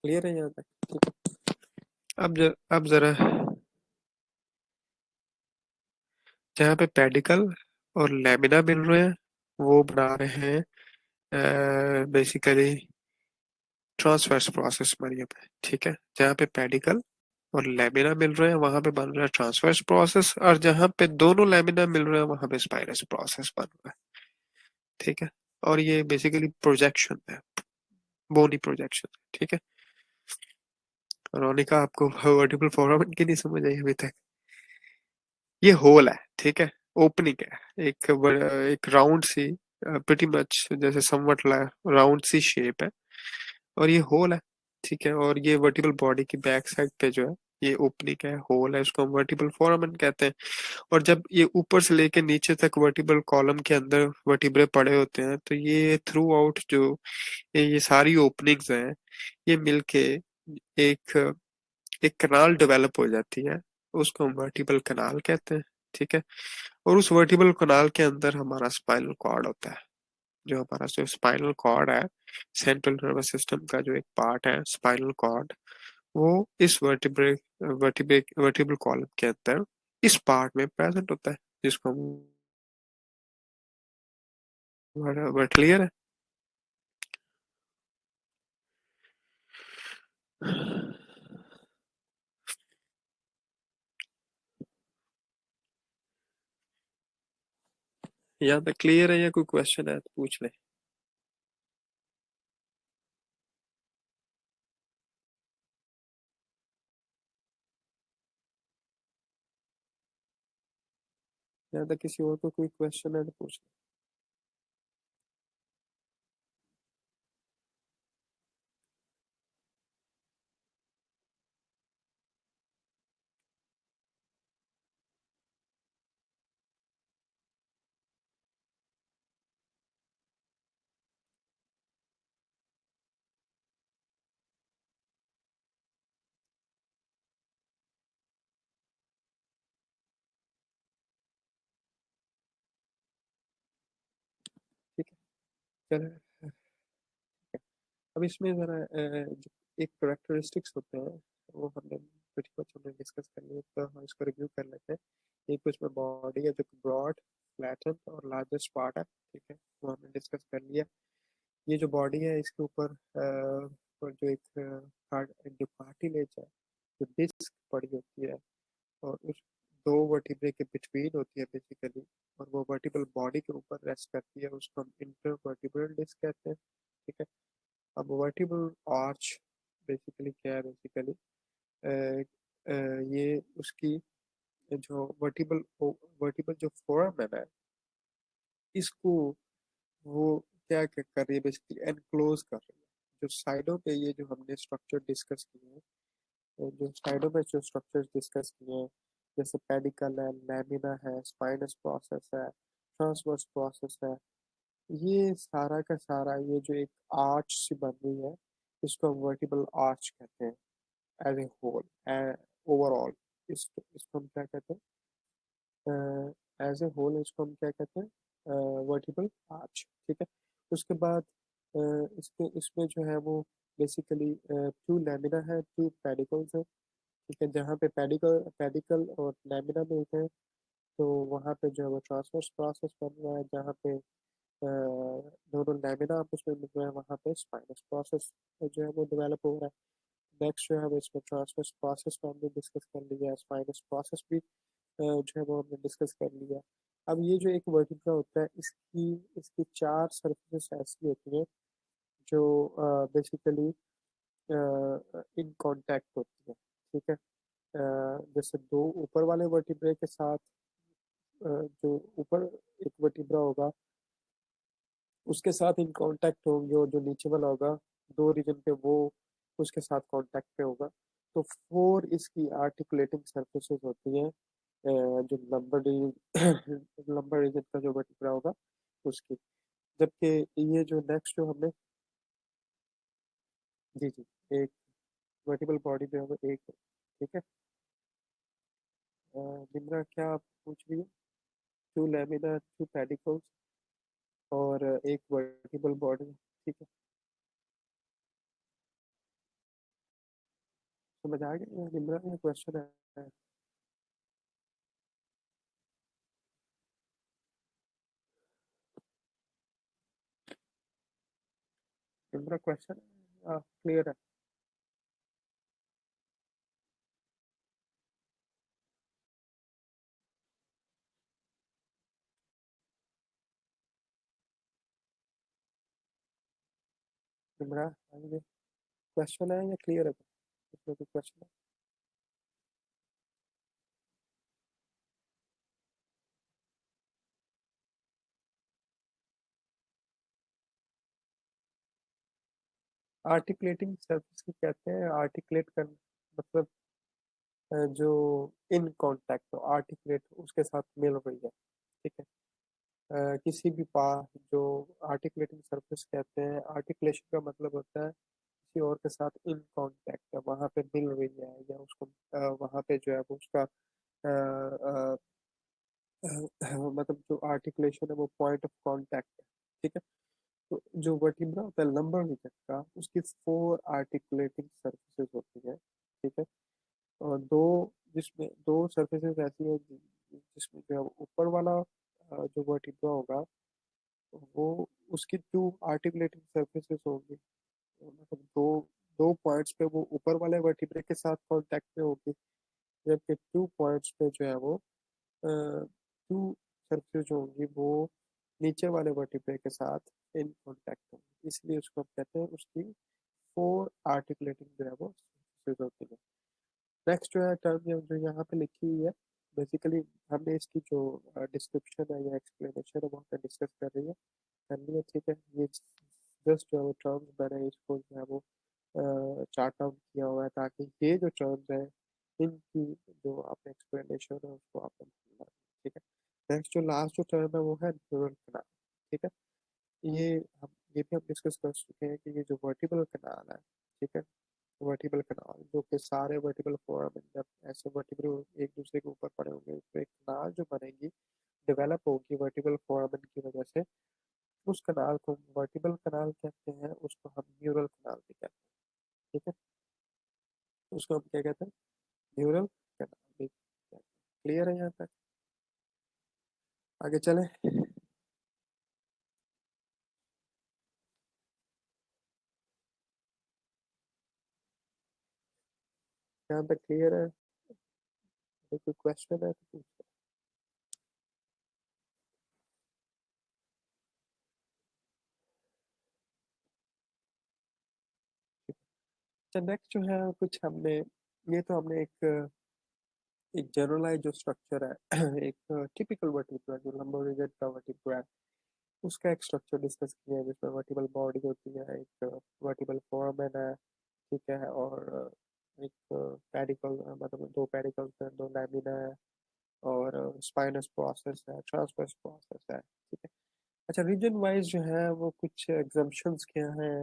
क्लियर है यहाँ तक? ठीक है, अब जरा जहाँ पे पेडिकल और लेमिना मिल रहे हैं वो बना रहे हैं बेसिकली ट्रांसवर्स प्रोसेस मरिए पे। ठीक है, जहाँ पे पेडिकल और लेमिना मिल रहे हैं वहां पे बन रहा है ट्रांसवर्स प्रोसेस, और जहाँ पे दोनों लेमिना मिल रहे हैं वहां पे स्पाइनस प्रोसेस बन रहा है। ठीक है, और ये बेसिकली प्रोजेक्शन है, बोनी प्रोजेक्शन। ठीक है, रोनिका आपको वर्टिब्रल फोरामन की नहीं समझ आई अभी तक? ये होल है, ठीक है, ओपनिंग है, एक राउंड सी, प्रिटी मच जैसे समवट राउंड सी शेप है, और ये होल है। ठीक है, और ये वर्टिबल बॉडी की बैक साइड पे जो है ये ओपनिंग है, होल है, इसको हम वर्टिबल फोरामन कहते हैं। और जब ये ऊपर से लेके नीचे तक वर्टिबल कॉलम के अंदर वर्टिब्रे पड़े होते हैं तो ये थ्रू आउट जो ये सारी ओपनिंग्स हैं ये मिलके एक एक कनाल डेवलप हो जाती है, उसको हम वर्टिबल कनाल कहते हैं। ठीक है, और उस वर्टिबल कनाल के अंदर हमारा स्पाइनल कॉर्ड होता है। जो हमारा जो स्पाइनल कॉर्ड है, सेंट्रल नर्वस सिस्टम का जो एक पार्ट है स्पाइनल कॉर्ड, वो इस वर्टिब्रे वर्टिब्रे वर्टिबल कॉलम के अंदर इस पार्ट में प्रेजेंट होता है, जिसको हम वर्ड क्लियर है? यहाँ तक क्लियर है या कोई क्वेश्चन है तो पूछ ले। यहाँ तक किसी और को कोई क्वेश्चन है तो पूछ ले। ठीक है, चलो। अब इसमें जरा जो एक करेक्टरिस्टिक्स होते हैं वो हमने pretty much हमने डिस्कस कर लिए, तो हम इसको रिव्यू कर लेते हैं। एक उसमें बॉडी है जो ब्रॉड, फ्लैटन और लार्जेस्ट पार्ट है। ठीक है, वो हमने डिस्कस कर लिया। ये जो बॉडी है इसके ऊपर और जो एक जो कार्टिलेज है, जो डिस्क पड़ी होती है, और उस दो वर्टिब्रे के बिटवीन होती है बेसिकली, और वो वर्टिबल बॉडी के ऊपर रेस्ट करती है, उसको हम इंटरवर्टिब्रल डिस्क कहते हैं। ठीक है, अब वर्टिबल आर्च बेसिकली क्या है? बेसिकली ये उसकी जो वर्टिबल जो फोरामेन है इसको वो क्या क्या कर रही है? बेसिकली एनक्लोज कर रही है। जो साइडों पे ये जो हमने स्ट्रक्चर डिस्कस किए हैं, जो साइडों पे जो स्ट्रक्चर्स डिस्कस किए हैं, जैसे पेडिकल है, लैमिना है, स्पाइनस प्रोसेस है, ट्रांसवर्स प्रोसेस है, ये सारा का सारा ये जो एक आर्च सी बन रही है इसको हम वर्टिबल आर्च कहते हैं, एज ए होल, ओवरऑल। इसको हम क्या कहते हैं? एज ए होल इसको हम क्या कहते हैं, वर्टिबल आर्च, ठीक है। उसके बाद अ, इसके इसमें जो है वो बेसिकली टू लैमिना है, टू पेडिकल्स है, ठीक है। जहाँ पे पेडिकल पेडिकल और लैमिना मिलते हैं, तो वहाँ पे जो है वो ट्रांसवर्स प्रोसेस बन रहा है। जहाँ पे दोनों लैमिना आपस में मिल रहे हैं, वहाँ पे स्पाइनस प्रोसेस जो है वो डेवलप हो रहा है। नेक्स्ट जो है वो इसमें ट्रांसवर्स प्रोसेस को हमने डिस्कस कर लिया है, स्पाइनस प्रोसेस भी जो है वो हमने डिस्कस कर लिया। अब ये जो एक वर्टिब्रा होता है, इसकी इसकी चार सर्फेसेस ऐसी होती हैं जो बेसिकली इन कांटेक्ट होती है, ठीक है। जैसे दो ऊपर वाले वर्टिब्रे के साथ जो ऊपर एक वर्टिब्रा होगा उसके साथ इन कांटेक्ट होंगे, और जो नीचे वाला होगा दो रीजन पे वो उसके साथ कांटेक्ट पे होगा। तो फोर इसकी आर्टिकुलेटिंग सरफेसेस होती हैं, जो लंबर रीजन का जो वर्टिब्रा होगा उसकी। जबकि ये जो नेक्स्ट जो हमने, जी जी, एक वर्टिबल बॉडी पे होगा एक, ठीक है। निम्रा क्या आप पूछ रही है? टू लैमिना, टू पेडिकल्स और एक वर्टिबल बॉडी, ठीक है। समझ आ गया निम्रा, ये क्वेश्चन है। निम्रा क्वेश्चन क्लियर है? निम्रा आगे क्वेश्चन है या क्लियर है? इसमें कोई क्वेश्चन है? आर्टिकुलेटिंग सर्फेस को कहते हैं आर्टिकुलेट कर, मतलब जो इन कांटेक्ट हो, आर्टिकुलेट उसके साथ मिल रही है, ठीक है। किसी भी पा जो आर्टिकुलेटिंग सरफेस कहते हैं, आर्टिकुलेशन का मतलब होता है किसी और के साथ इन कांटेक्ट है, वहां पे मिल रही है, या उसको वहां पे जो है वो उसका मतलब जो आर्टिकुलेशन है वो पॉइंट ऑफ कांटेक्ट है, ठीक है। तो जो वर्टिब्रा होता है लंबर रीजन का, उसकी फोर आर्टिकुलेटिंग सरफेसेस होती है, ठीक है। और दो, जिसमें दो सरफेसेस ऐसी है जिसमें जो है वो ऊपर वाला जो वर्टिब्रा होगा वो उसकी टू आर्टिकुलेटिंग सरफेसेस होंगी, मतलब दो दो पॉइंट्स पे वो ऊपर वाले वर्टिब्रे के साथ कांटेक्ट में होगी, जबकि टू पॉइंट्स पे जो है वो टू सरफेस जो होंगी वो नीचे वाले वर्टिब्रे के साथ इन कांटेक्ट होंगी, इसलिए उसको हम कहते हैं उसकी फोर आर्टिकुलेटिंग जो है वो सरफेसेस होती है। नेक्स्ट जो है टर्म जो यहाँ पे लिखी हुई है, बेसिकली हमने इसकी जो डिस्क्रिप्शन है या एक्सप्लेनेशन है वहाँ पे डिस्कस कर रही है, करनी है, ठीक है। ये जस्ट जो टर्म्स मैंने इसको जो है वो चार्ट डाउन किया हुआ है, ताकि ये जो टर्म्स है इनकी जो आपने एक्सप्लेनेशन है उसको आप ठीक है। नेक्स्ट जो लास्ट जो टर्म है वो है न्यूरल कनाल, ठीक है। ये हम ये भी हम डिस्कस कर चुके हैं कि ये जो वर्टिबल कनाल है, ठीक है, वर्टिबल कनाल जो कि सारे वर्टिबल फोरम जब ऐसे वर्टिबल एक दूसरे के ऊपर पड़े होंगे तो एक कनाल जो बनेगी, डेवलप होगी वर्टिबल फोरामन की वजह से, उस कनाल को वर्टिबल कनाल कहते हैं, उसको हम न्यूरल कनाल भी कहते हैं, ठीक है। उसको हम क्या कहते हैं? न्यूरल कनाल भी कहते हैं। क्लियर है यहाँ तक? आगे चले? यहाँ तक क्लियर है? कोई क्वेश्चन है तो पूछो। अच्छा, नेक्स्ट जो है कुछ हमने, ये तो हमने एक जनरलाइज जो स्ट्रक्चर है एक टिपिकल वर्टिब्रा जो लंबोरेजेड का वर्टिब्रा है उसका एक स्ट्रक्चर डिस्कस किया है, जिसमें वर्टिबल बॉडी होती है, एक वर्टिबल फोरामेन है, ठीक है, और एक पेडिकल, मतलब दो पेडिकल्स है, दो लैमिना है, और स्पाइनस प्रोसेस है, ट्रांसवर्स प्रोसेस है, ठीक है। अच्छा, रीजन वाइज जो है वो कुछ एग्जाम्पशंस क्या हैं,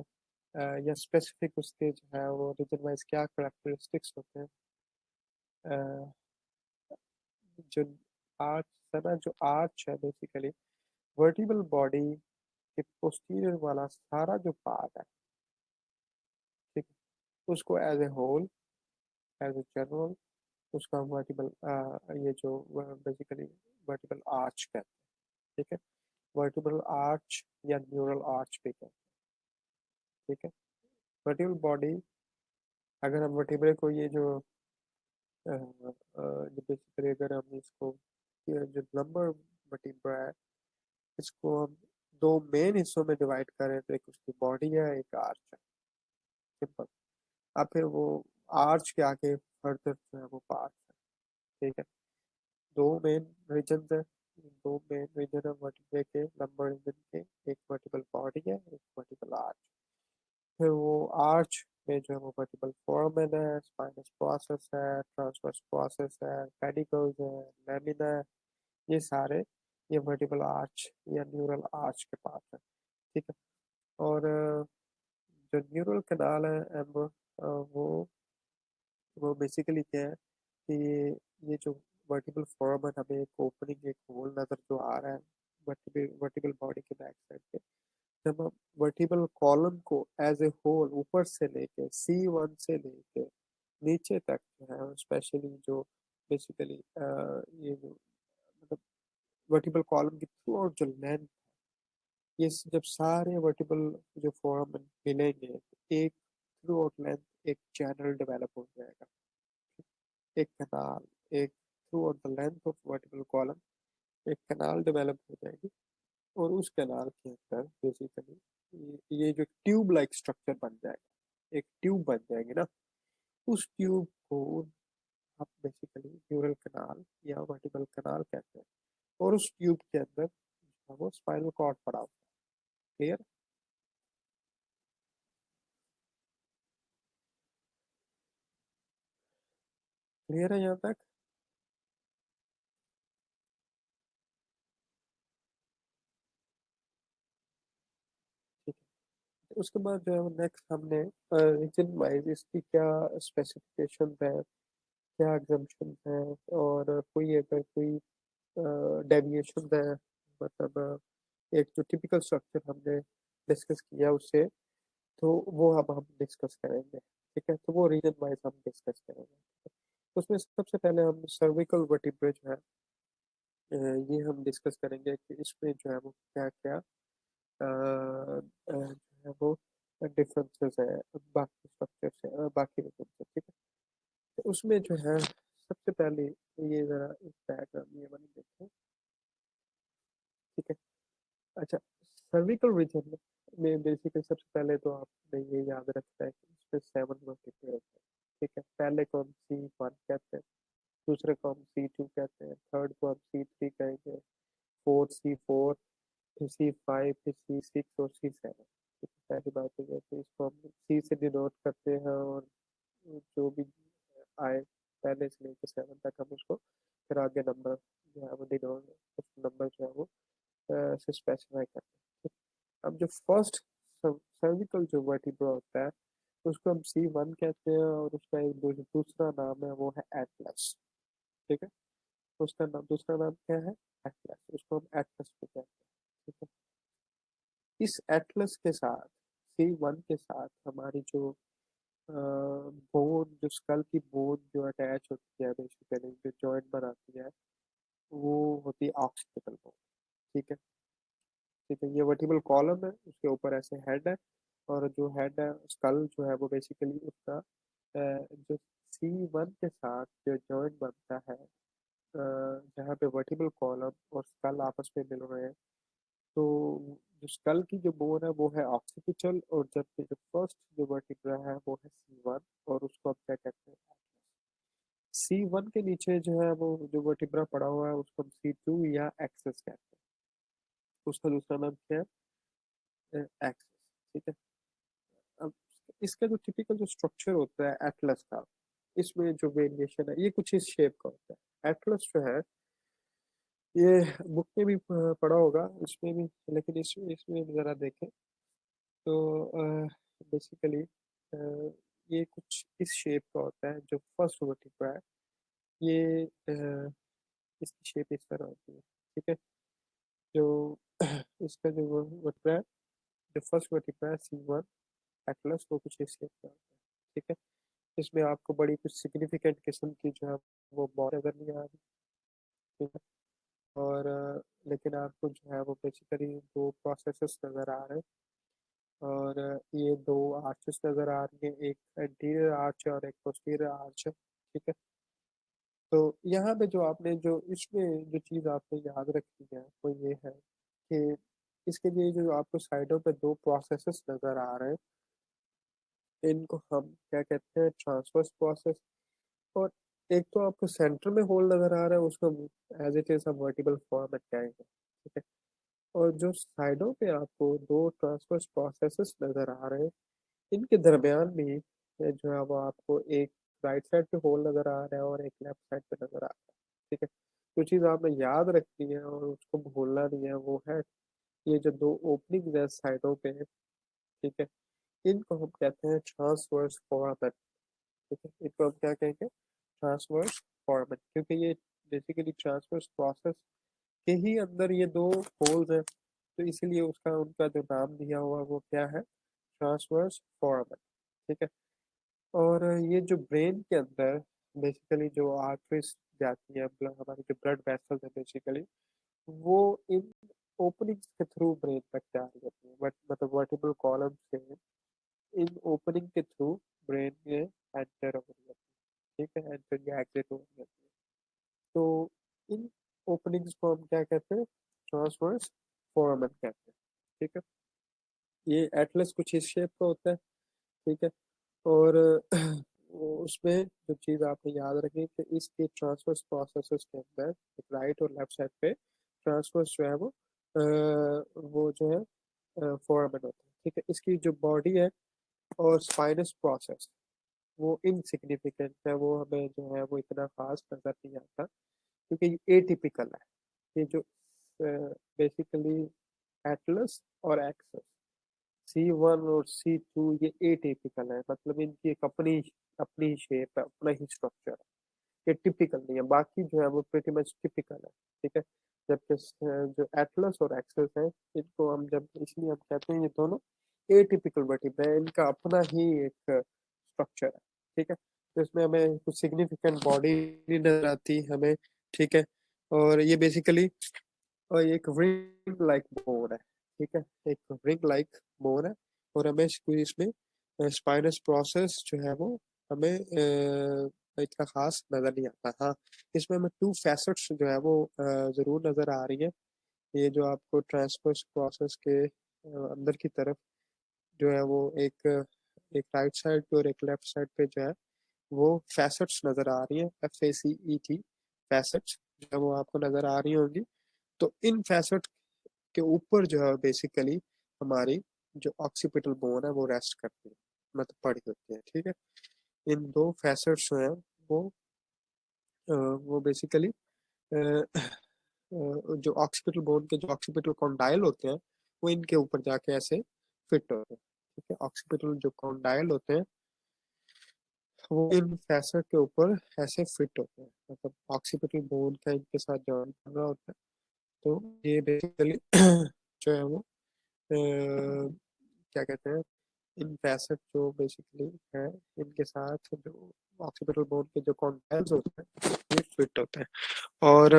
या स्पेसिफिक उसके जो है वो रीजन वाइज क्या करेक्टरिस्टिक्स होते हैं, अ, जो आर्च है ना, जो आर्च है बेसिकली वर्टिबल बॉडी के पोस्टीरियर वाला सारा जो पार्ट है, ठीक है, उसको as a whole, as a general, उसका वर्टिबल ये जो बेसिकली वर्टिबल आर्च कहते हैं, ठीक है। वर्टिबल आर्च या न्यूरल आर्च भी कहते हैं, ठीक है। वर्टिबल बॉडी, अगर हम वर्टिब्रे को ये जो बेसिकली अगर हम इसको, ये जो लंबर वर्टिब्रा है, इसको हम दो मेन हिस्सों में डिवाइड करें तो एक उसकी बॉडी है, एक आर्च है, सिंपल। अब फिर वो आर्च के आगे फर्दर जो है वो पार्ट है, ठीक है। दो मेन रीजन है, दो मेन रीजन है वर्टिब्रे के, लंबर रीजन के, एक वर्टिबल बॉडी है, एक वर्टिबल आर्च। फिर वो आर्च में जो है वो वर्टिबल फोरामेन है, स्पाइनस प्रोसेस है, ट्रांसवर्स प्रोसेस है, पेडिकल्स है, लेमिना है, ये सारे ये वर्टिबल आर्च या न्यूरल आर्च के पार्ट है, ठीक है। और जो न्यूरल कैनाल है वो बेसिकली क्या है कि ये जो वर्टिबल फोरामेन, हमें एक ओपनिंग, एक होल नजर जो आ रहा है वर्टिबल वर्टिबल बॉडी के बैक साइड पे, जब हम वर्टिबल कॉलम को एज ए होल ऊपर से लेके C1 से लेके नीचे तक जो है, स्पेशली जो बेसिकली ये जो मतलब वर्टिबल कॉलम की थ्रू और जो लेंथ, ये जब सारे वर्टिबल जो फोरम मिलेंगे तो एक थ्रू आउट लेंथ एक चैनल डेवलप हो जाएगा, एक कैनाल, एक through out the length of vertebral column एक कैनाल डेवलप हो जाएगी। और उस कैनाल के अंदर बेसिकली ये जो ट्यूब लाइक स्ट्रक्चर बन जाएगा, एक ट्यूब बन जाएगी ना, उस ट्यूब को आप बेसिकली न्यूरल कैनाल या वर्टिकल कैनाल कहते हैं। और उस ट्यूब के अंदर वो स्पाइनल कॉर्ड पड़ा हुआ है। क्लियर? क्लियर है यहाँ तक? ठीक है, उसके बाद जो है नेक्स्ट हमने रीजन वाइज इसकी क्या स्पेसिफिकेशन है, क्या एग्जम्पशन है, और कोई अगर कोई डेविएशन है, मतलब एक जो टिपिकल स्ट्रक्चर हमने डिस्कस किया उससे, तो वो अब हम डिस्कस करेंगे, ठीक है। तो वो रीजन वाइज हम डिस्कस करेंगे। उसमें सबसे पहले हम सर्विकल वर्टिब्रे जो है ये हम डिस्कस करेंगे कि इसमें जो है वो क्या क्या जो है वो डिफरेंसेस है बाकी स्ट्रक्चर से, बाकी रीजन से, ठीक है। तो उसमें जो है सबसे पहले ये जरा इस डायग्राम ये वाली देखो, ठीक है। अच्छा, सर्विकल रीजन में बेसिकली सबसे पहले तो आपने ये याद रखना है कि इसमें 7 वर्टिब्रे होते हैं, ठीक है। पहले को हम C1 कहते हैं, दूसरे को हम C2 कहते हैं, थर्ड को हम C3 कहेंगे, फोर्थ C4, फिर C5, फिर C6 और C7। पहली बात तो ये है कि इसको हम C से डिनोट करते हैं, और जो भी आए पहले से लेकर 7 तक हम उसको फिर आगे नंबर जो है वो डिनोट नंबर जो है वो से स्पेसिफाई करते हैं, ठीक। अब जो फर्स्ट सर्विकल जो वर्टिब्रा होता है उसको हम C1 कहते हैं, और उसका एक दूसरा नाम है वो है एटलस, ठीक है। उसका नाम दूसरा नाम क्या है? एटलस, उसको हम एटलस भी कहते हैं, ठीक है। इस एटलस के साथ, C1 के साथ हमारी जो बोन, जो स्कल की बोन जो अटैच होती है बेसिकली, जो जॉइंट बनाती है, वो होती है ऑक्सीपिटल बोन, ठीक है। ठीक है, ये वर्टिबल कॉलम है, उसके ऊपर ऐसे हेड है, और जो हेड है स्कल जो है वो बेसिकली उसका जो C1 के साथ जो जॉइंट बनता है, जहाँ पे वर्टिबल कॉलम और स्कल आपस में मिल रहे हैं, तो जो स्कल की जो बोन है वो है ऑक्सीपिटल, और जबकि जो फर्स्ट जो वर्टिब्रा है वो है C1, और उसको हम क्या कहते हैं? C1 के नीचे जो है वो जो वर्टिब्रा पड़ा हुआ है उसको हम C2 या एक्सेस कहते हैं, उसका दूसरा नाम क्या है? एक्सेस, ठीक है। अब इसका जो टिपिकल जो स्ट्रक्चर होता है एटलस का, इसमें जो वेरिएशन है ये कुछ इस शेप का होता है। एटलस जो है ये बुक में भी पढ़ा होगा, इसमें भी, लेकिन इसमें इसमें ज़रा देखें तो बेसिकली ये कुछ इस शेप का होता है जो फर्स्ट वर्टिब्रा है। ये इसकी शेप इस तरह होती है। ठीक है, जो इसका जो वर्टिब्रा है, जो फर्स्ट वर्टिब्रा है C1 एटलस, वो कुछ इस शेप का होता है। ठीक है, इसमें आपको बड़ी कुछ सिग्निफिकेंट किस्म की जो है वो बॉल नजर नहीं आ रही। ठीक है, और लेकिन आपको जो है वो बेसिकली दो प्रोसेसेस नज़र आ रहे हैं, और ये दो आर्चेस नज़र आ रही हैं, एक एंटीरियर आर्च है और एक पोस्टीरियर आर्च है। ठीक है, तो यहाँ पे जो आपने जो इसमें जो चीज़ आपने याद रखनी है वो ये है कि इसके लिए जो आपको साइडों पे दो प्रोसेसेस नज़र आ रहे हैं, इनको हम क्या कहते हैं, ट्रांसवर्स प्रोसेस। और एक तो आपको सेंटर में होल नज़र आ रहा है, उसको एज इट इज़ हम वर्टिकल फॉर्मेट कहेंगे। ठीक है, और जो साइडों पे आपको दो ट्रांसवर्स प्रोसेसेस नज़र आ रहे हैं, इनके दरमियान भी जो है वो आपको एक राइट साइड पे होल नज़र आ रहा है और एक लेफ्ट साइड पे नज़र आ रहा है। ठीक है, जो चीज़ आपने याद रखनी है और उसको भूलना नहीं है वो है ये जो दो ओपनिंग है साइडों पे। ठीक है, इनको हम कहते हैं ट्रांसवर्स फॉर्मेट। ठीक है, इनको हम क्या कहेंगे, ट्रांसवर्स फॉर्मेट, क्योंकि ये बेसिकली ट्रांसवर्स प्रोसेस के ही अंदर ये दो होल्स हैं, तो इसीलिए उसका उनका जो नाम दिया हुआ वो क्या है, ट्रांसवर्स फॉर्मेट। ठीक है, और ये जो ब्रेन के अंदर बेसिकली जो आर्टरीज जाती है, हमारी जो ब्लड वेसल्स है बेसिकली, वो इन ओपनिंग्स के थ्रू ब्रेन तक जा रही होती है, बट मतलब वर्टिब्रल कॉलम से इन ओपनिंग के थ्रू ब्रेन में एंटर हो रही है। ठीक है, एंटर या एग्जिट हो रही है। तो इन ओपनिंग्स को हम क्या कहते हैं, ट्रांसवर्स फोरामन कहते हैं। ठीक है, ये एटलस कुछ इस शेप का होता है। ठीक है, और उसमें जो चीज़ आपने याद रखनी कि इसके ट्रांसवर्स प्रोसेसेस के अंदर एक राइट और लेफ्ट साइड पे ट्रांसवर्स जो है वो जो है फोरामन होता है। ठीक है, इसकी जो बॉडी है और स्पाइनस प्रोसेस वो इनसिग्निफिकेंट है, वो हमें जो है वो इतना खास नजर नहीं आता, क्योंकि ये एटिपिकल है। ये जो बेसिकली एटलस और एक्सेस C1 और C2 ये एटिपिकल है, मतलब इनकी एक अपनी अपनी शेप है, अपना ही स्ट्रक्चर है, ये टिपिकल नहीं है। बाकी जो है वो प्रीटी मच टिपिकल है। ठीक है, जबकि जो एटलस और एक्सेस है, इनको हम जब इसलिए हम कहते हैं ये दोनों एटिपिकल वर्टिब्रा है, इनका अपना ही एक स्ट्रक्चर है। ठीक है, तो इसमें हमें कुछ सिग्निफिकेंट बॉडी नहीं नजर आती हमें। ठीक है, और ये बेसिकली और एक रिंग लाइक बोन है। ठीक है, एक रिंग लाइक बोन है, और हमें इसमें स्पाइनस प्रोसेस जो है वो हमें इतना खास नजर नहीं आता। हाँ, इसमें हमें टू फैसेट्स जो है वो जरूर नजर आ रही है। ये जो आपको ट्रांसवर्स प्रोसेस के अंदर की तरफ जो है वो एक एक राइट साइड पे और एक लेफ्ट साइड पे जो है वो फैसेट्स नजर आ रही है, FACET फैसेट्स जो है वो आपको नजर आ रही होंगी। तो इन फैसेट के ऊपर जो है बेसिकली हमारी जो ऑक्सीपिटल बोन है वो रेस्ट करती है, मतलब पड़ी होती है। ठीक है, इन दो फैसेट्स जो है वो वो बेसिकली जो ऑक्सीपिटल बोन के जो ऑक्सीपिटल कॉन्डाइल होते हैं वो इनके ऊपर जाके ऐसे फिट होते हैं। ठीक है, ऑक्सीपिटल जो कॉन्डाइल होते हैं वो इन फैसेट के ऊपर ऐसे फिट होते हैं, मतलब ऑक्सीपिटल बोन का इनके साथ जॉइन कर रहा होता है। तो ये बेसिकली जो है वो क्या कहते हैं, इन फैसेट जो बेसिकली है इनके साथ जो ऑक्सीपिटल बोन के जो कॉन्टाइल्स होते हैं ये फिट होते हैं। और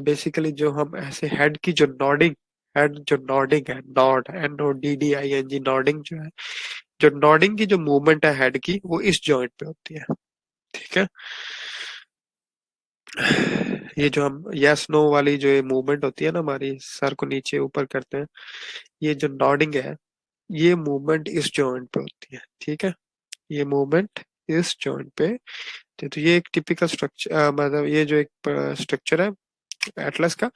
बेसिकली जो हम ऐसे हेड की जो नॉडिंग, हेड जो नॉडिंग है, नॉड NODDING नॉडिंग जो है, जो नॉडिंग की जो मूवमेंट है हेड की वो इस जॉइंट पे होती है। ठीक है, ये जो हम यस नो वाली जो ये मूवमेंट होती है ना, हमारी सर को नीचे ऊपर करते हैं, ये जो नॉडिंग है ये मूवमेंट इस जॉइंट पे होती है। ठीक है, ये मूवमेंट इस जॉइंट पे, तो ये एक टिपिकल स्ट्रक्चर, मतलब ये जो एक स्ट्रक्चर है एटलस का,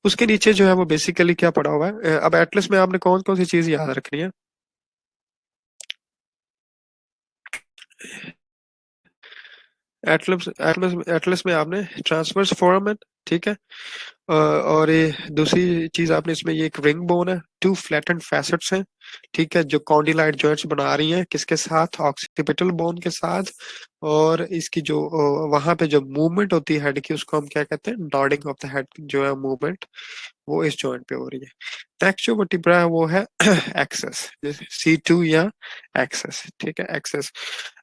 उसके नीचे जो है वो बेसिकली क्या पड़ा हुआ है। अब एटलस में आपने कौन कौन सी चीज याद रखनी है, एटलस एटलस एटलस में आपने ट्रांसवर्स फोरामन, ठीक है। और ये दूसरी चीज आपने इसमें, ये एक रिंग बोन है, टू फ्लैटेंड फैसेट्स हैं, ठीक है, जो कॉन्डिलाइट जॉइंट्स बना रही हैं, किसके साथ, ऑक्सीपिटल बोन के साथ। और इसकी जो वहां पे जो मूवमेंट होती है हेड की, उसको हम क्या कहते हैं, नॉडिंग ऑफ द हेड जो है मूवमेंट, वो इस जॉइंट पे हो रही है। नेक्स्ट जो वर्टिब्रा है वो है एक्सेस, C2 या एक्सेस, ठीक है, एक्सेस।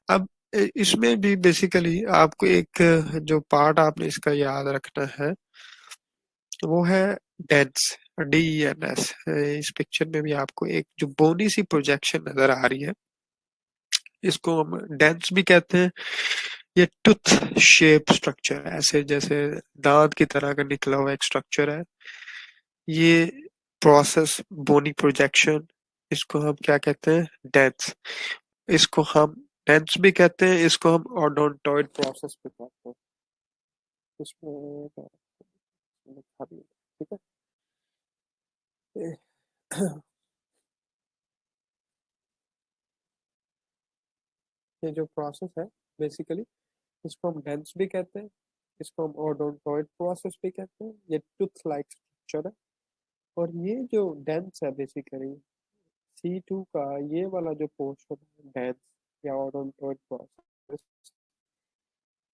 अब इसमें भी बेसिकली आपको एक जो पार्ट आपने इसका याद रखना है, वो है डेंस, DENS। इस पिक्चर में भी आपको एक जो बोनी सी प्रोजेक्शन नजर आ रही है, इसको हम डेंस भी कहते हैं। ये टूथ शेप स्ट्रक्चर है, ऐसे जैसे दांत की तरह का निकला हुआ एक स्ट्रक्चर है ये। प्रोसेस बोनी प्रोजेक्शन, इसको हम क्या कहते हैं, डेंस। इसको हम डेंस भी कहते हैं, इसको हम ओडोंटॉइड प्रोसेस भी कहते हैं। इसमें लिखा भी है, ठीक है। ये जो प्रोसेस है बेसिकली, इसको हम डेंस भी कहते हैं, इसको हम ओडोंटॉइड प्रोसेस भी कहते हैं। ये टूथ लाइक स्ट्रक्चर है। और ये जो डेंस है बेसिकली, C2 का ये वाला जो पोर्शन है डेंस या ओडोंटॉइड प्रोसेस,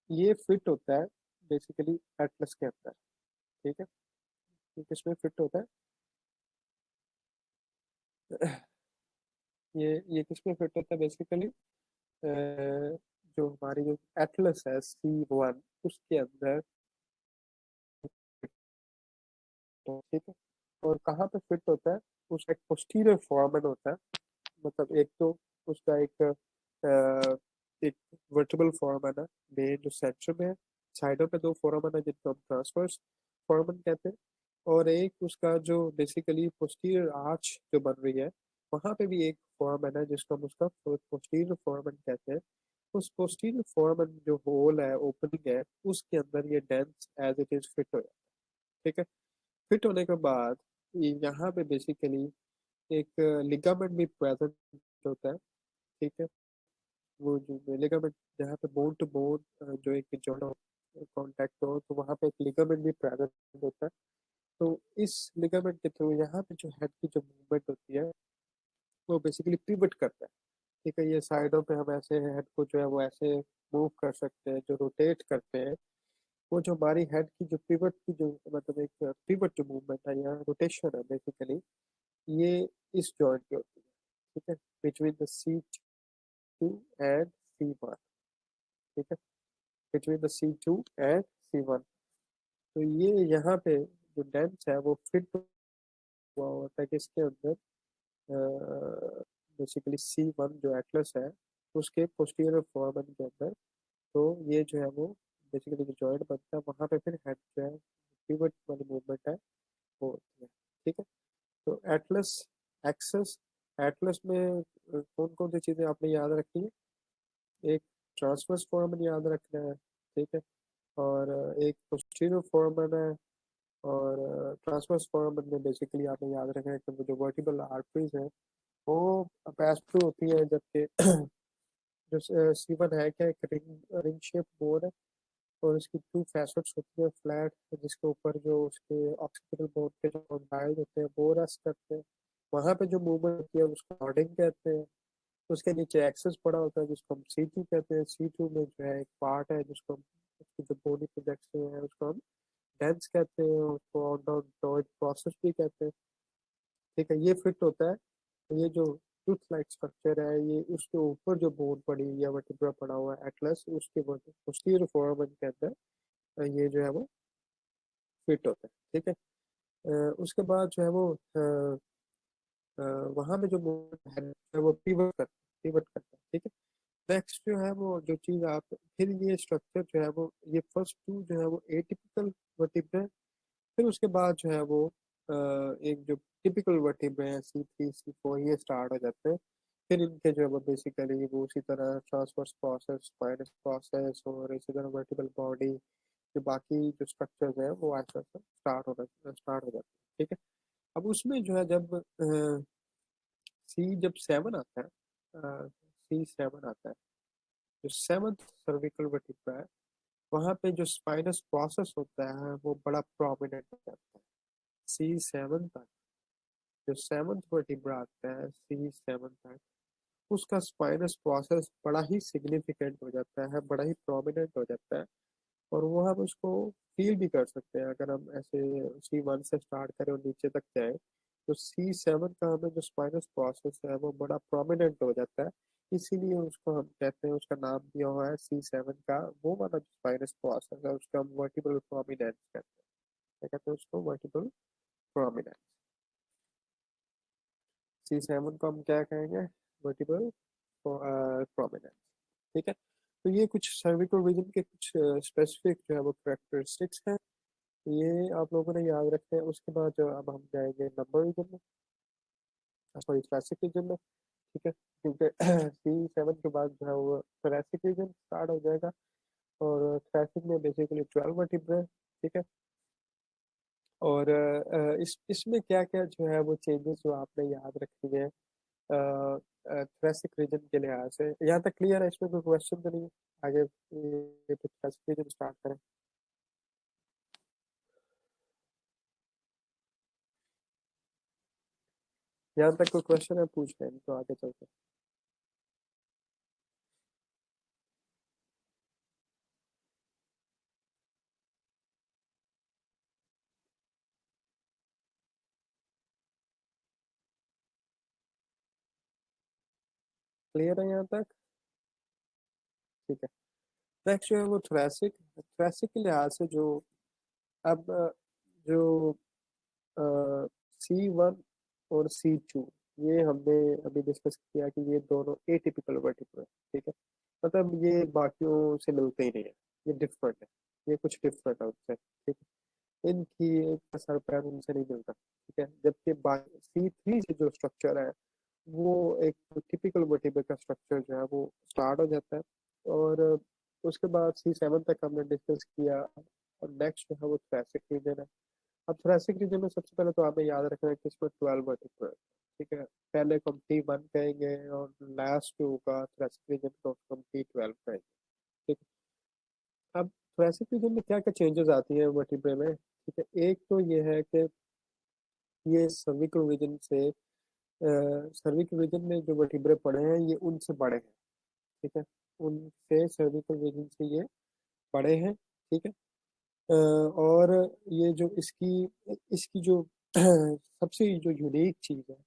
ये फिट होता है बेसिकली एटलस के अंदर, ठीक है। ये किसमें फिट होता है, ये किसमें फिट होता है बेसिकली, जो हमारी जो एटलस है C1, उसके अंदर, ठीक है। और कहाँ पे फिट होता है, उसका एक पोस्टीरियर फोरामन होता है। मतलब एक तो उसका एक वर्टिबल फोरामन है, मेन जो सेंटर में है। साइडों पे दो फोरामन है जिनको हम ट्रांसवर्स फोरामन कहते हैं। और एक उसका जो बेसिकली पोस्टीरियर आर्च जो बन रही है, वहां पे भी एक फोरामन है जिसको हम उसका पोस्टीरियर फोरामन कहते हैं। उस पोस्टीरियर फोरामन जो होल है, ओपनिंग है, उसके अंदर ये dens as it is fit हो जाता है, ठीक है। फिट होने के बाद यहाँ पे बेसिकली एक लिगामेंट भी प्रेजेंट होता है, ठीक है। वो जो लिगामेंट, जहाँ पे बोन टू बोन जो एक जॉइंट कांटेक्ट हो, तो वहाँ पे एक लिगामेंट भी प्रेजेंट होता है। तो इस लिगामेंट के थ्रू यहाँ पे जो हेड की जो मूवमेंट होती है, वो बेसिकली पिवट करता है, ठीक है। ये साइडों पे हम ऐसे हेड को जो है वो ऐसे मूव कर सकते हैं, जो रोटेट करते हैं। वो जो हमारी हेड की जो पिवट की जो मतलब एक पिवट जो मूवमेंट है या रोटेशन है बेसिकली, ये इस जॉइंट पे होती है, ठीक है, between the C2 and C1, ठीक है, between the C2 and C1। तो ये यहाँ पे जो डेंस है वो फिट हुआ होता है किसके अंदर, बेसिकली C1 जो एटलस है, उसके पोस्टीरियर फोरामन के अंदर। तो ये जो है वो बेसिकली जो जॉइंट बनता है, वहाँ पे फिर हेड जो है पिवट वाली मूवमेंट है वो होती है, ठीक है। तो एटलस, एक्सेस, एटलस में कौन कौन सी चीज़ें आपने याद रखनी है, एक ट्रांसवर्स फोरामन याद रखना है, ठीक है। और एक पोस्टीरियर फोरामन है। और ट्रांसवर्स फोरामन में बेसिकली आपने याद रखना है कि वो जो वर्टिबल आर्टरीज है वो पास थ्रू होती है, जबकि जो C1 है क्या, एक रिंग रिंग शेप बोन है। और इसकी टू फैसेट्स होती है फ्लैट, जिसके ऊपर जो उसके ऑक्सीपिटल बोन के जो कॉन्डाइल होते हैं वो रेस्ट करते हैं। वहां पे जो मूवमेंट होती है उसको नॉडिंग कहते हैं। उसके नीचे एक्सेस पड़ा होता है जिसको हम C2 कहते हैं। C2 में जो है एक पार्ट है जिसको हम, उसकी जो बॉडी प्रोजेक्ट्स है उसको हम डेंस कहते हैं, उसको ऑडोंटॉइड प्रोसेस भी कहते हैं, ठीक है। ये फिट होता है। तो ये जो टूथ लाइक स्ट्रक्चर है, ये उसके ऊपर जो बोन पड़ी हुई है, वर्टिब्रा पड़ा हुआ है एटलस, उसके पोस्टीरियर फोरामन के अंदर ये जो है वो फिट होता है, ठीक है। उसके बाद जो है वो वहां में जो मूवमेंट है वो पिवट करता है, ठीक है। नेक्स्ट जो है वो जो चीज आप, फिर ये स्ट्रक्चर जो है वो, ये फर्स्ट टू जो है वो एटिपिकल वर्टिब्रे है। फिर उसके बाद जो है वो एक जो टिपिकल वर्टिब्रे हैं, C3 C4, ये स्टार्ट हो जाते हैं। फिर इनके जो है वो बेसिकली वो उसी तरह ट्रांसवर्स प्रोसेस, स्पाइनस प्रोसेस, और इसी तरह वर्टिबल बॉडी के बाकी जो स्ट्रक्चर्स हैं वो ऐसा स्टार्ट हो जाते हैं, ठीक है। अब उसमें जो है जब सी जब 7 आता है, C7 आता है, जो सेवंथ सर्विकल वर्टिब्रा है वहां पे जो स्पाइनस प्रोसेस होता है वो बड़ा प्रोमिनेंट हो जाता है। C7 तक जो सेवंथ वर्टिब्रा आता है C7 तक उसका स्पाइनस प्रोसेस बड़ा ही सिग्निफिकेंट हो जाता है, बड़ा ही प्रोमिनेंट हो जाता है। और वो हम उसको फील भी कर सकते हैं अगर हम ऐसे C1 से स्टार्ट करें और नीचे तक जाए तो C7 का हमें जो स्पाइनस प्रोसेस है वो बड़ा प्रोमिनेंट हो जाता है। इसीलिए उसको हम कहते हैं, उसका नाम दिया हुआ है C7 का, वो वाला जो स्पाइनस प्रोसेस है उसका हम वर्टिब्रल प्रोमिनेंस कहते हैं। क्या कहते हैं उसको? Vertebral prominence. C7 को हम क्या कहेंगे? Vertebral prominence. ठीक है। तो ये कुछ सर्विकल रीजन के कुछ स्पेसिफिक जो है वो करेक्टरिस्टिक्स हैं, ये आप लोगों ने याद रखते हैं। उसके बाद जो अब हम जाएंगे नंबर रीजन में, सॉरी थोरेसिक रीजन में। ठीक है, क्योंकि C7 के बाद जो है वो थोरेसिक रीजन स्टार्ट हो जाएगा और थोरेसिक में बेसिकली 12 वर्टिब्रे। ठीक है। और इसमें क्या क्या जो है वो चेंजेस जो आपने याद रखनी है थोरेसिक रीजन के लिहाज से, यहाँ तक क्लियर है? इसमें कोई क्वेश्चन तो नहीं है? आगे थोरेसिक रीजन स्टार्ट करें। यहाँ तक कोई क्वेश्चन है पूछ लें तो आगे चलते हैं। क्लियर है यहाँ तक? ठीक है। नेक्स्ट जो है वो थोरेसिक। थोरेसिक के लिहाज से जो अब जो C1 और C2 ये हमने अभी डिस्कस किया कि ये दोनों एटिपिकल वर्टिब्रा है। ठीक है, मतलब ये बाकियों से मिलते ही नहीं है, ये डिफरेंट है, ये कुछ डिफरेंट है उनसे। ठीक है, इनकी एक सर पैर उनसे नहीं मिलता। ठीक है, जबकि C3 से जो स्ट्रक्चर है वो एक टिपिकल वर्टिब्रा का स्ट्रक्चर जो है वो स्टार्ट हो जाता है। और उसके बाद C7 तक हमने डिस्कस किया। और नेक्स्ट जो है वो थोरेसिक रीजन है। अब थोरेसिक रीजन में सबसे पहले तो हमें याद रखना है कि इसमें 12 वर्टिब्रा है। ठीक है, पहले को हम T1 कहेंगे और लास्ट जो होगा थोरेसिक रीजन को हम T12 कहेंगे। ठीक है, अब थोरेसिक रीजन में क्या क्या चेंजेस आती हैं वर्टिब्रे में? ठीक है, एक तो ये है कि ये सर्विकल रीजन से सर्विकल रीजन में जो वर्टिब्रे पड़े हैं ये उनसे बड़े हैं। ठीक है, उनसे सर्विकल रीजन से ये बड़े हैं। ठीक है, और ये जो इसकी इसकी जो सबसे जो यूनिक चीज़ है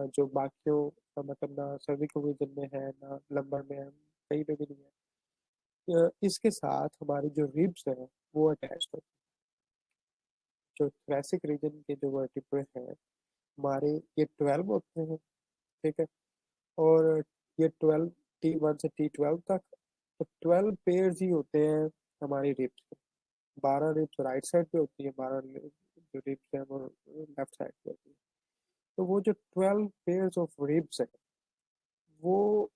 जो बाकियों का मतलब ना सर्विकल रीजन में है ना लंबर में है, कहीं पे भी नहीं है। इसके साथ हमारी जो रिब्स है वो अटैच होती है। जो थोरेसिक रीजन के जो वर्टिब्रे हैं हमारे, ये 12 होते हैं। ठीक है, और ये 12 T1 से T12 तक, तो 12 पेयर्स ही होते हैं हमारी रिब्स के। 12 रिब्स राइट साइड पे होती है, 12 जो रिब्स है वो लेफ्ट साइड पे होती है। तो वो जो 12 पेयर्स ऑफ रिब्स है वो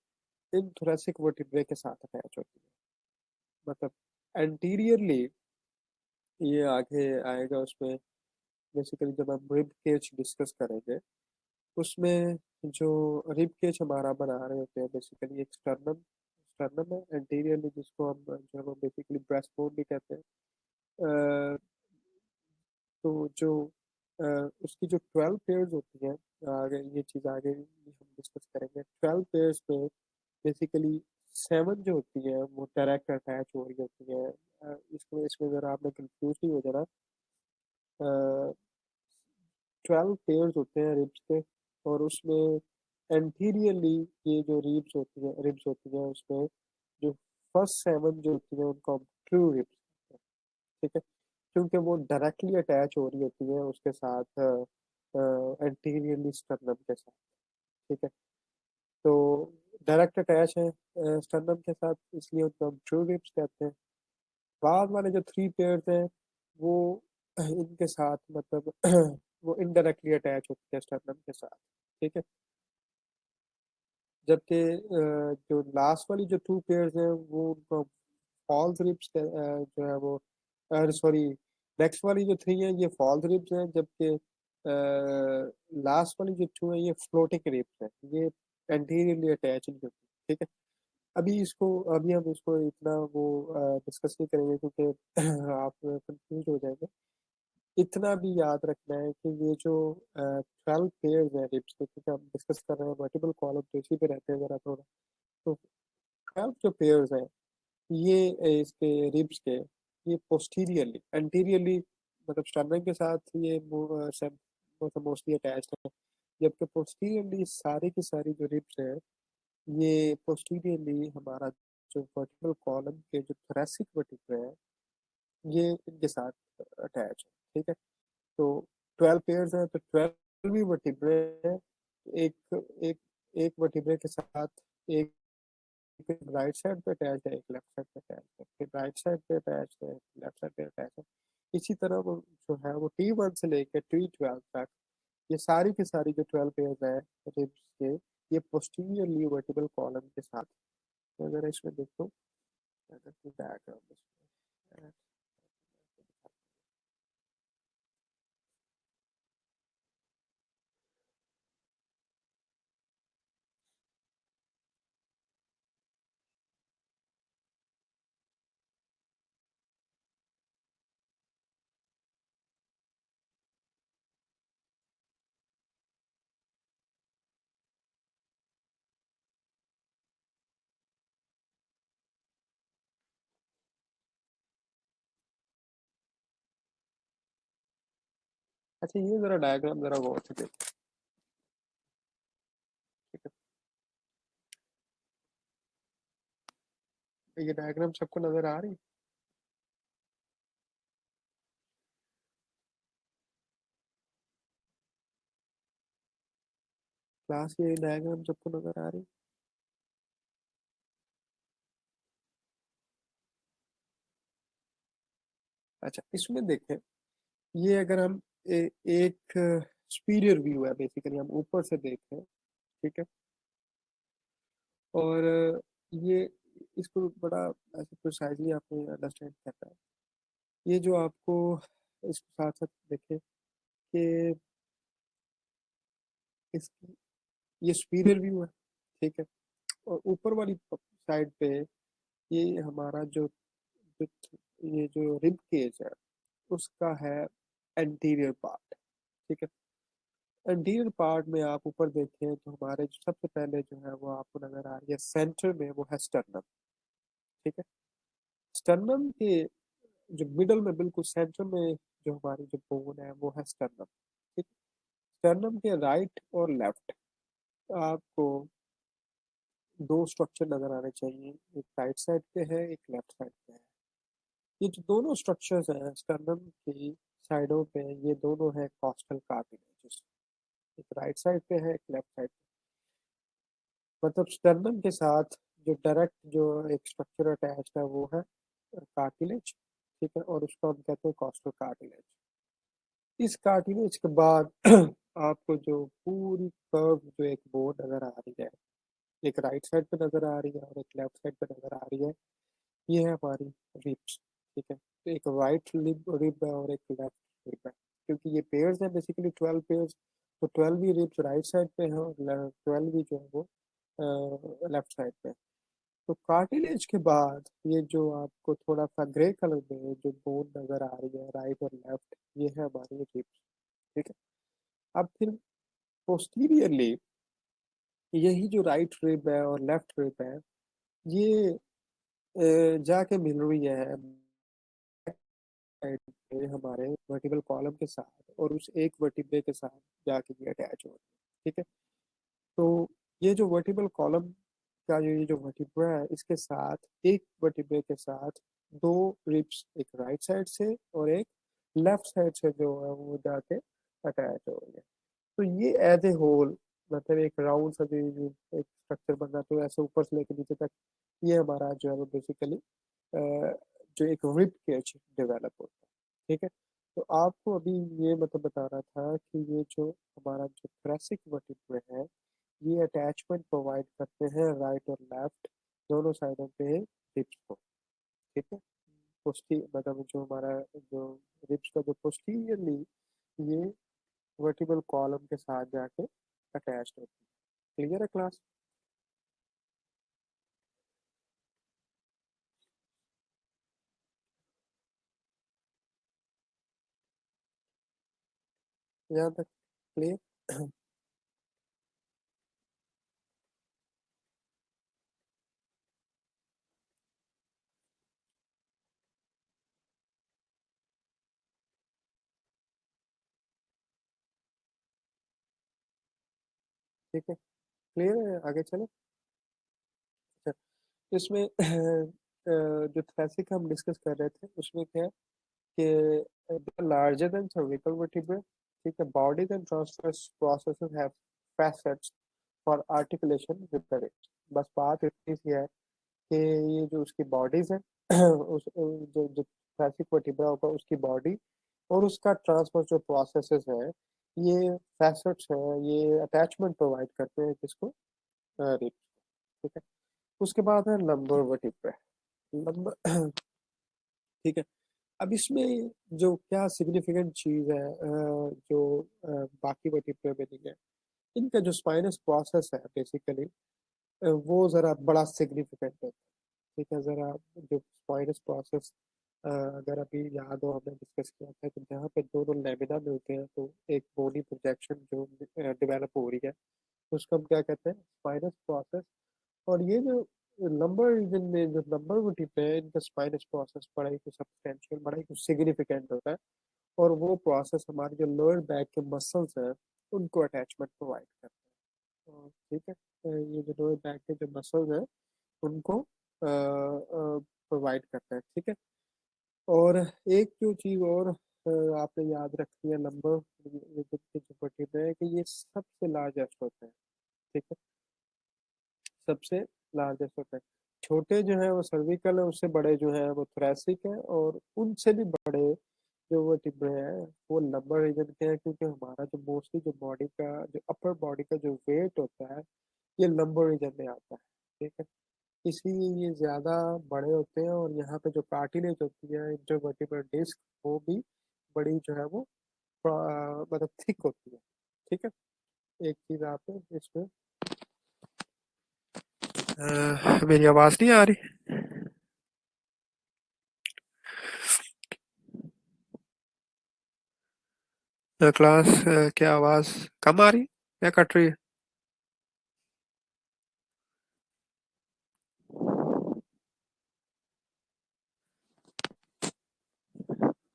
इन थोरेसिक वर्टिब्रे के साथ अटैच होती है। मतलब एंटीरियरली ये आगे आएगा उसमें, बेसिकली जब हम रिब केज डिस्कस करेंगे उसमें जो रिब केज हमारा बना रहे होते हैं बेसिकली एक स्टर्नम। स्टर्नम है एंटीरियरली, जिसको हम जो है वो बेसिकली ब्रेस्ट बोन भी कहते हैं। अ, तो जो उसकी जो 12 पेयर्स होती हैं, आगे ये चीज़ आगे हम डिस्कस करेंगे। 12 पेयर्स में बेसिकली 7 जो होती है वो डायरेक्ट अटैच हो रही होती है। इसको इसमें ज़रा आपने कंफ्यूज नहीं हो जाना। 12 पेयर्स होते हैं रिब्स के, और उसमें एंटीरियरली ये जो रिब्स होती हैं उसमें जो फर्स्ट 7 जो होती हैं उनको हम ट्रू रिब्स। ठीक है, क्योंकि वो डायरेक्टली अटैच हो रही होती है उसके साथ एंटीरियरली स्टर्नम के साथ। ठीक है, तो डायरेक्ट अटैच है स्टर्नम के साथ, इसलिए उनको हम ट्रू रिब्स कहते हैं। बाद वाले जो 3 पेयर्स हैं वो इनके साथ मतलब वो इनडायरेक्टली अटैच होते हैं स्टर्नम के साथ। ठीक है, जबकि जो लास्ट वाली जो 2 पेयर्स हैं वो उनको फॉल्स रिब्स जो है वो, सॉरी, नेक्स्ट वाली जो 3 है ये फॉल्स रिब्स हैं, जबकि लास्ट वाली जो 2 है ये फ्लोटिंग रिब्स है, ये एंटीरियरली अटैच नहीं होती। ठीक है, अभी हम इसको इतना वो डिस्कस नहीं करेंगे, क्योंकि आप कंफ्यूज हो जाएंगे। इतना भी याद रखना है कि ये जो 12 पेयर्स है रिब्स के, क्योंकि हम डिस्कस कर रहे हैं वर्टिबल कॉलम, तो इसी पे रहते हैं जरा थोड़ा। तो 12 जो पेयर्स हैं, ये इसके रिब्स के, ये पोस्टीरियरली, एंटीरियरली मतलब स्टर्नम के साथ ये मतलब मोस्टली अटैच्ड है, जबकि पोस्टीरियरली सारी की सारी जो रिब्स है, ये पोस्टीरियरली हमारा जो वर्टिकल कॉलम के जो थोरेसिक वर्टिब्रे है, ये इनके साथ अटैच है। ठीक है। तो 12 पेयर्स हैं, तो 12 ही वर्टिब्रे है। एक एक एक वर्टिब्रे के साथ एक राइट साइड पे अटैच है, एक लेफ्ट साइड पे अटैच है, फिर राइट साइड पे अटैच है, लेफ्ट साइड पे अटैच है। इसी तरह वो जो है वो T1 से लेकर T12 तक, ये सारी की सारी जो 12 पेयर्स है रिब्स के, ये पोस्टीरियरली वर्टिबल कॉलम के साथ। तो अगर इसमें देखो, अगर कोई डायग्राम इसमें अच्छा, ये जरा डायग्राम जरा गौर से देखो। ठीक है, ये डायग्राम सबको नजर आ रही? क्लास, ये डायग्राम सबको नजर आ रही? अच्छा, इसमें देखें, ये अगर हम एक सुपीरियर व्यू है, बेसिकली हम ऊपर से देख रहे हैं। ठीक है। और ये इसको बड़ा ऐसे प्रिसाइजली आपको अंडरस्टैंड करना है। ये जो आपको इसके साथ साथ देखें कि इसकी, ये सुपीरियर व्यू है। ठीक है। और ऊपर वाली साइड पे ये हमारा जो ये जो रिब केज है, उसका है एंटीरियर पार्ट। ठीक है। एंटीरियर पार्ट में आप ऊपर देखें तो हमारे जो सबसे पहले जो है वो आपको नजर आ रही है, सेंटर में वो है स्टर्नम। ठीक है। स्टर्नम के जो मिडल में बिल्कुल सेंटर में जो हमारी जो बोन है वो है स्टर्नम। ठीक। स्टर्नम के राइट और लेफ्ट आपको दो स्ट्रक्चर नजर आने चाहिए, एक राइट साइड पे है, एक लेफ्ट साइड पे है। ये जो दोनों स्ट्रक्चर्स हैं स्टर्नम की साइडों पे, ये दोनों है कॉस्टल कार्टिलेजेस। एक राइट साइड पे है, एक लेफ्ट साइड पे। मतलब स्टर्नम के साथ जो डायरेक्ट जो एक स्ट्रक्चर अटैच है वो है कार्टिलेज। ठीक है। और उसको हम कहते हैं कॉस्टल कार्टिलेज। इस कार्टिलेज के बाद आपको जो पूरी कर्व जो एक बोन नजर आ रही है, एक राइट साइड पे नजर आ रही है और एक लेफ्ट साइड पे नजर आ रही है, ये है हमारी रिब्स। ठीक है। तो एक राइट रिब है और एक लेफ्ट रिब है, क्योंकि ये पेयर्स हैं बेसिकली 12 पेयर्स। तो 12 ही रिब्स राइट साइड पे है और 12 ही जो है वो लेफ्ट साइड पे है। तो कार्टिलेज के बाद ये जो आपको थोड़ा सा ग्रे कलर में जो बोन नजर आ रही है राइट और लेफ्ट, ये है हमारी रिब्स। ठीक है। अब फिर पोस्टीरियरली यही जो राइट रिब है और लेफ्ट रिब है, ये जाके मिल रही है साइड पे हमारे वर्टिकल कॉलम के साथ, और उस एक वर्टिब्रे के साथ जाके ये अटैच हो रही है। ठीक है। तो ये जो वर्टिकल कॉलम का जो ये जो वर्टिब्रा है, इसके साथ एक वर्टिब्रे के साथ दो रिब्स, एक राइट साइड से और एक लेफ्ट साइड से जो है वो जाके अटैच हो रही है। तो ये एज ए होल, मतलब एक राउंड सा जो एक स्ट्रक्चर बन रहा, तो ऐसे ऊपर से लेकर नीचे तक ये हमारा जो है वो बेसिकली जो एक रिब केज डेवलप होता है। ठीक है। तो आपको अभी ये मतलब बता रहा था कि ये जो हमारा जो थोरेसिक वर्टिब्रे है, ये अटैचमेंट प्रोवाइड करते हैं राइट और लेफ्ट दोनों साइडों पे रिब्स को। ठीक है। पोस्टी मतलब जो हमारा जो रिब्स का जो पोस्टीरियरली ये वर्टिबल कॉलम के साथ जाके अटैच होती है। क्लियर है क्लास? यहाँ तक क्लियर? ठीक है, क्लियर है, आगे चले। अच्छा, तो इसमें जो थ्रेसिक हम डिस्कस कर रहे थे उसमें क्या है कि लार्जर देन सर्विकल वर्टिब्रा, ठीक है, bodies and transverse processes have facets for articulation with the ribs। बस बात इतनी सी है कि ये जो उसकी बॉडीज है उस जो जो थ्रेसिक वर्टिब्रा होगा उसकी बॉडी और उसका ट्रांसवर्स जो प्रोसेसेस है, ये फैसेट्स है, ये अटैचमेंट प्रोवाइड करते हैं किसको, रिब्स, ठीक है। उसके बाद है लंबर वर्टिब्रा। लंबर ठीक है। अब इसमें जो क्या सिग्निफिकेंट चीज है जो बाकी वर्टिब्रा में नहीं है, इनका जो स्पाइनस प्रोसेस है बेसिकली वो जरा बड़ा सिग्निफिकेंट है, ठीक है। जरा जो स्पाइनस प्रोसेस अगर अभी याद हो हमने डिस्कस किया था कि जहाँ पे दोनों लेमिना मिलते हैं तो एक बोनी प्रोजेक्शन जो डेवलप हो रही है उसको हम क्या कहते हैं, स्पाइनस प्रोसेस। और ये जो लंबर रीजन में जो लंबर वर्टिब्रा पे है इनका स्पाइनस प्रोसेस बड़ा ही कुछ सब्सटेंशियल, बड़ा ही कुछ सिग्निफिकेंट होता है। और वो प्रोसेस हमारे जो लोअर बैक के मसल्स हैं उनको अटैचमेंट प्रोवाइड करता है। ठीक है, ये जो लोअर बैक के जो मसल्स हैं उनको प्रोवाइड करता है, ठीक है। और एक जो चीज़ और आपने याद रखनी है लंबर के जो वर्टिब्रा है कि ये सबसे लार्जेस्ट होता है, ठीक है, सबसे लार्जेस्ट होता है। छोटे जो है वो सर्विकल है, उससे बड़े जो है वो थोरेसिक है, और उनसे भी बड़े जो वो टिब्रे हैं वो लंबर रीजन के हैं, क्योंकि हमारा जो मोस्टली जो बॉडी का जो अपर बॉडी का जो वेट होता है ये लंबर रीजन में आता है, ठीक है। इसलिए ये ज्यादा बड़े होते हैं, और यहाँ पे जो कार्टिलेज होती है इंटरवर्टिब्रल डिस्क वो भी बड़ी जो है वो मतलब थिक होती है, ठीक है। एक चीज आप इसमें मेरी आवाज नहीं आ रही? क्लास क्या आवाज कम आ रही है या कट रही है?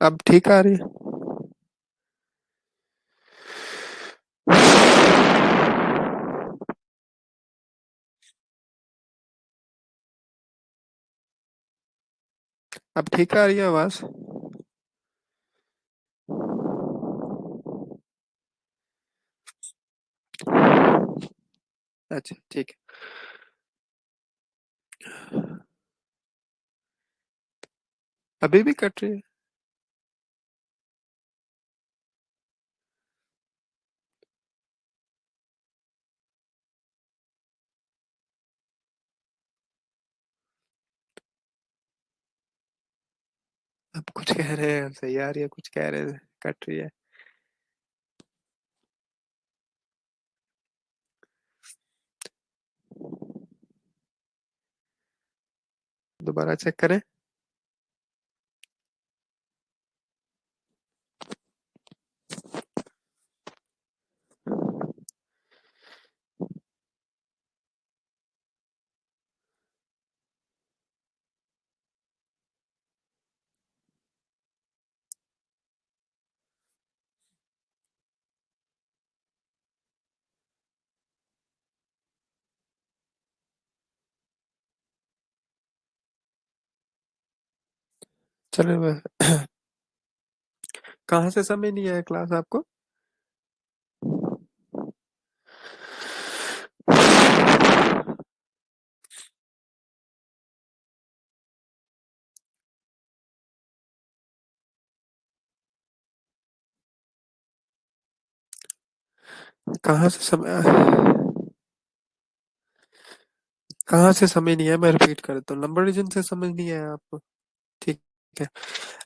अब ठीक आ रही है? अब ठीक आ रही है आवाज? अच्छा ठीक है। अभी भी कट रही है? अब कुछ कह रहे हैं सही आ रही है, कुछ कह रहे हैं कट रही है। दोबारा चेक करें। चलो कहाँ से समय नहीं आया क्लास आपको? कहाँ से समय कहाँ से समय नहीं आया, मैं रिपीट कर देता हूँ। लंबर रीजन से समझ नहीं आया आपको? ठीक है।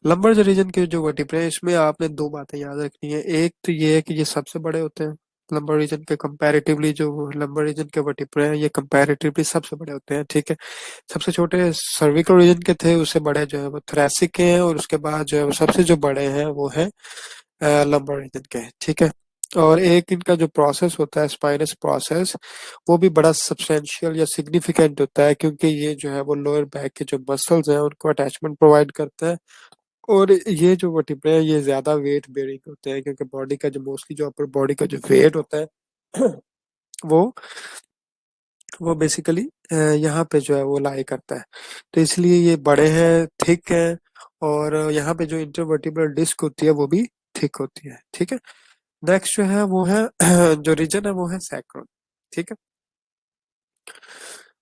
लंबर जो रीजन के जो वर्टिब्रे हैं इसमें आपने दो बातें याद रखनी है। एक तो ये है कि ये सबसे बड़े होते हैं, लंबर रीजन के कंपैरेटिवली जो लंबर रीजन के वर्टिब्रे हैं ये कंपैरेटिवली सबसे बड़े होते हैं, ठीक है। सबसे छोटे सर्विकल रीजन के थे, उससे बड़े जो है वो थोरेसिक के हैं, और उसके बाद जो है वो सबसे जो बड़े हैं वो है लंबर रीजन के हैं, ठीक है। और एक इनका जो प्रोसेस होता है स्पाइनस प्रोसेस, वो भी बड़ा सब्सटेंशियल या सिग्निफिकेंट होता है, क्योंकि ये जो है वो लोअर बैक के जो मसल्स हैं उनको अटैचमेंट प्रोवाइड करता है। और ये जो वर्टिब्रे हैं ये ज्यादा वेट बेयरिंग होते हैं, क्योंकि बॉडी का जो मोस्टली जो अपर बॉडी का जो वेट होता है वो वो बेसिकली यहाँ पे जो है वो लाई करता है। तो इसलिए ये बड़े हैं, थिक हैं, और यहाँ पे जो इंटरवर्टिब्रल डिस्क होती है वो भी थिक होती है। ठीक है। नेक्स्ट जो है वो है जो रीजन है वो है सैक्रम। ठीक है।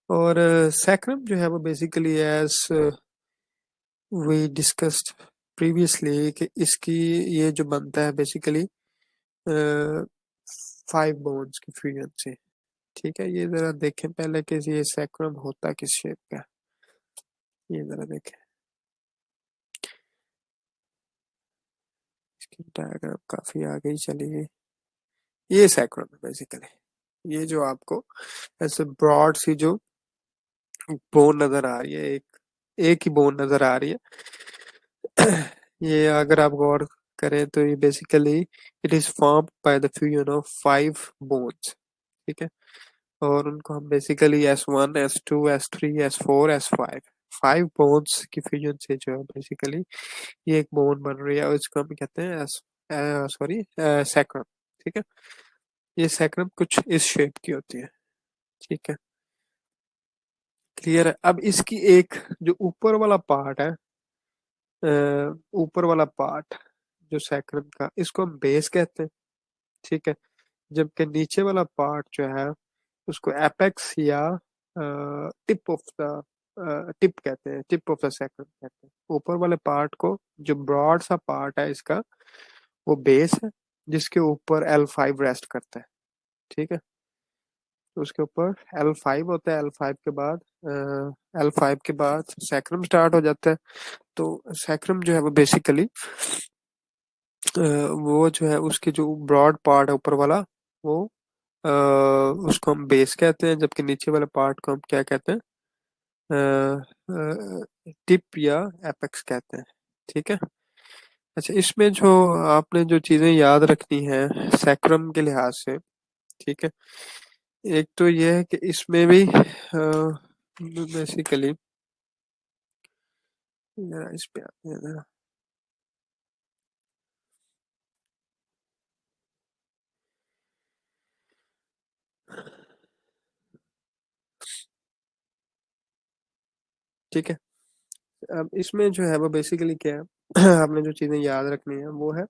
और सैक्रम जो है वो basically as we discussed previously कि इसकी ये जो बनता है बेसिकली 5 बोन्स की फ्यूजन से। ठीक है। ये जरा देखें पहले कि ये सैक्रम होता किस शेप का है। ये जरा देखें, इसकी डायग्राम काफी आगे ही चली गई। ये सैक्रम है बेसिकली। ये जो आपको ऐसे ब्रॉड सी जो बोन नजर आ रही है, एक ही बोन नजर आ रही है। ये अगर आप गौर करें तो ये basically it is formed by the fusion of 5 bones. ठीक है। और उनको हम basically S1 S2 S3 S4 S5 5 bones की फ्यूजन से जो है बेसिकली ये एक बोन बन रही है, और इसको हम कहते हैं सॉरी सैक्रम। ठीक है। ये सैक्रम कुछ इस शेप की होती है। ठीक है। क्लियर है। अब इसकी एक जो ऊपर वाला पार्ट है, ऊपर वाला पार्ट जो सैक्रम का, इसको हम बेस कहते हैं। ठीक है। जबकि नीचे वाला पार्ट जो है उसको एपेक्स या टिप ऑफ द टिप कहते हैं, टिप ऑफ द सैक्रम कहते हैं। ऊपर वाले पार्ट को, जो ब्रॉड सा पार्ट है इसका, वो बेस है, जिसके ऊपर L5 रेस्ट करता है। ठीक है। तो उसके ऊपर L5 होता है। L5 के बाद सैक्रम स्टार्ट हो जाता है। तो सैक्रम जो है वो बेसिकली वो जो है उसके जो ब्रॉड पार्ट है ऊपर वाला, वो अ, उसको हम बेस कहते हैं, जबकि नीचे वाले पार्ट को हम क्या कहते हैं, टिप या एपेक्स कहते हैं। ठीक है। अच्छा, इसमें जो आपने जो चीजें याद रखनी है सैक्रम के लिहाज से, ठीक है, एक तो ये है कि इसमें भी बेसिकली, इस पे आते हैं जरा। ठीक है। अब इसमें जो है वो बेसिकली क्या है, आपने जो चीजें याद रखनी है वो है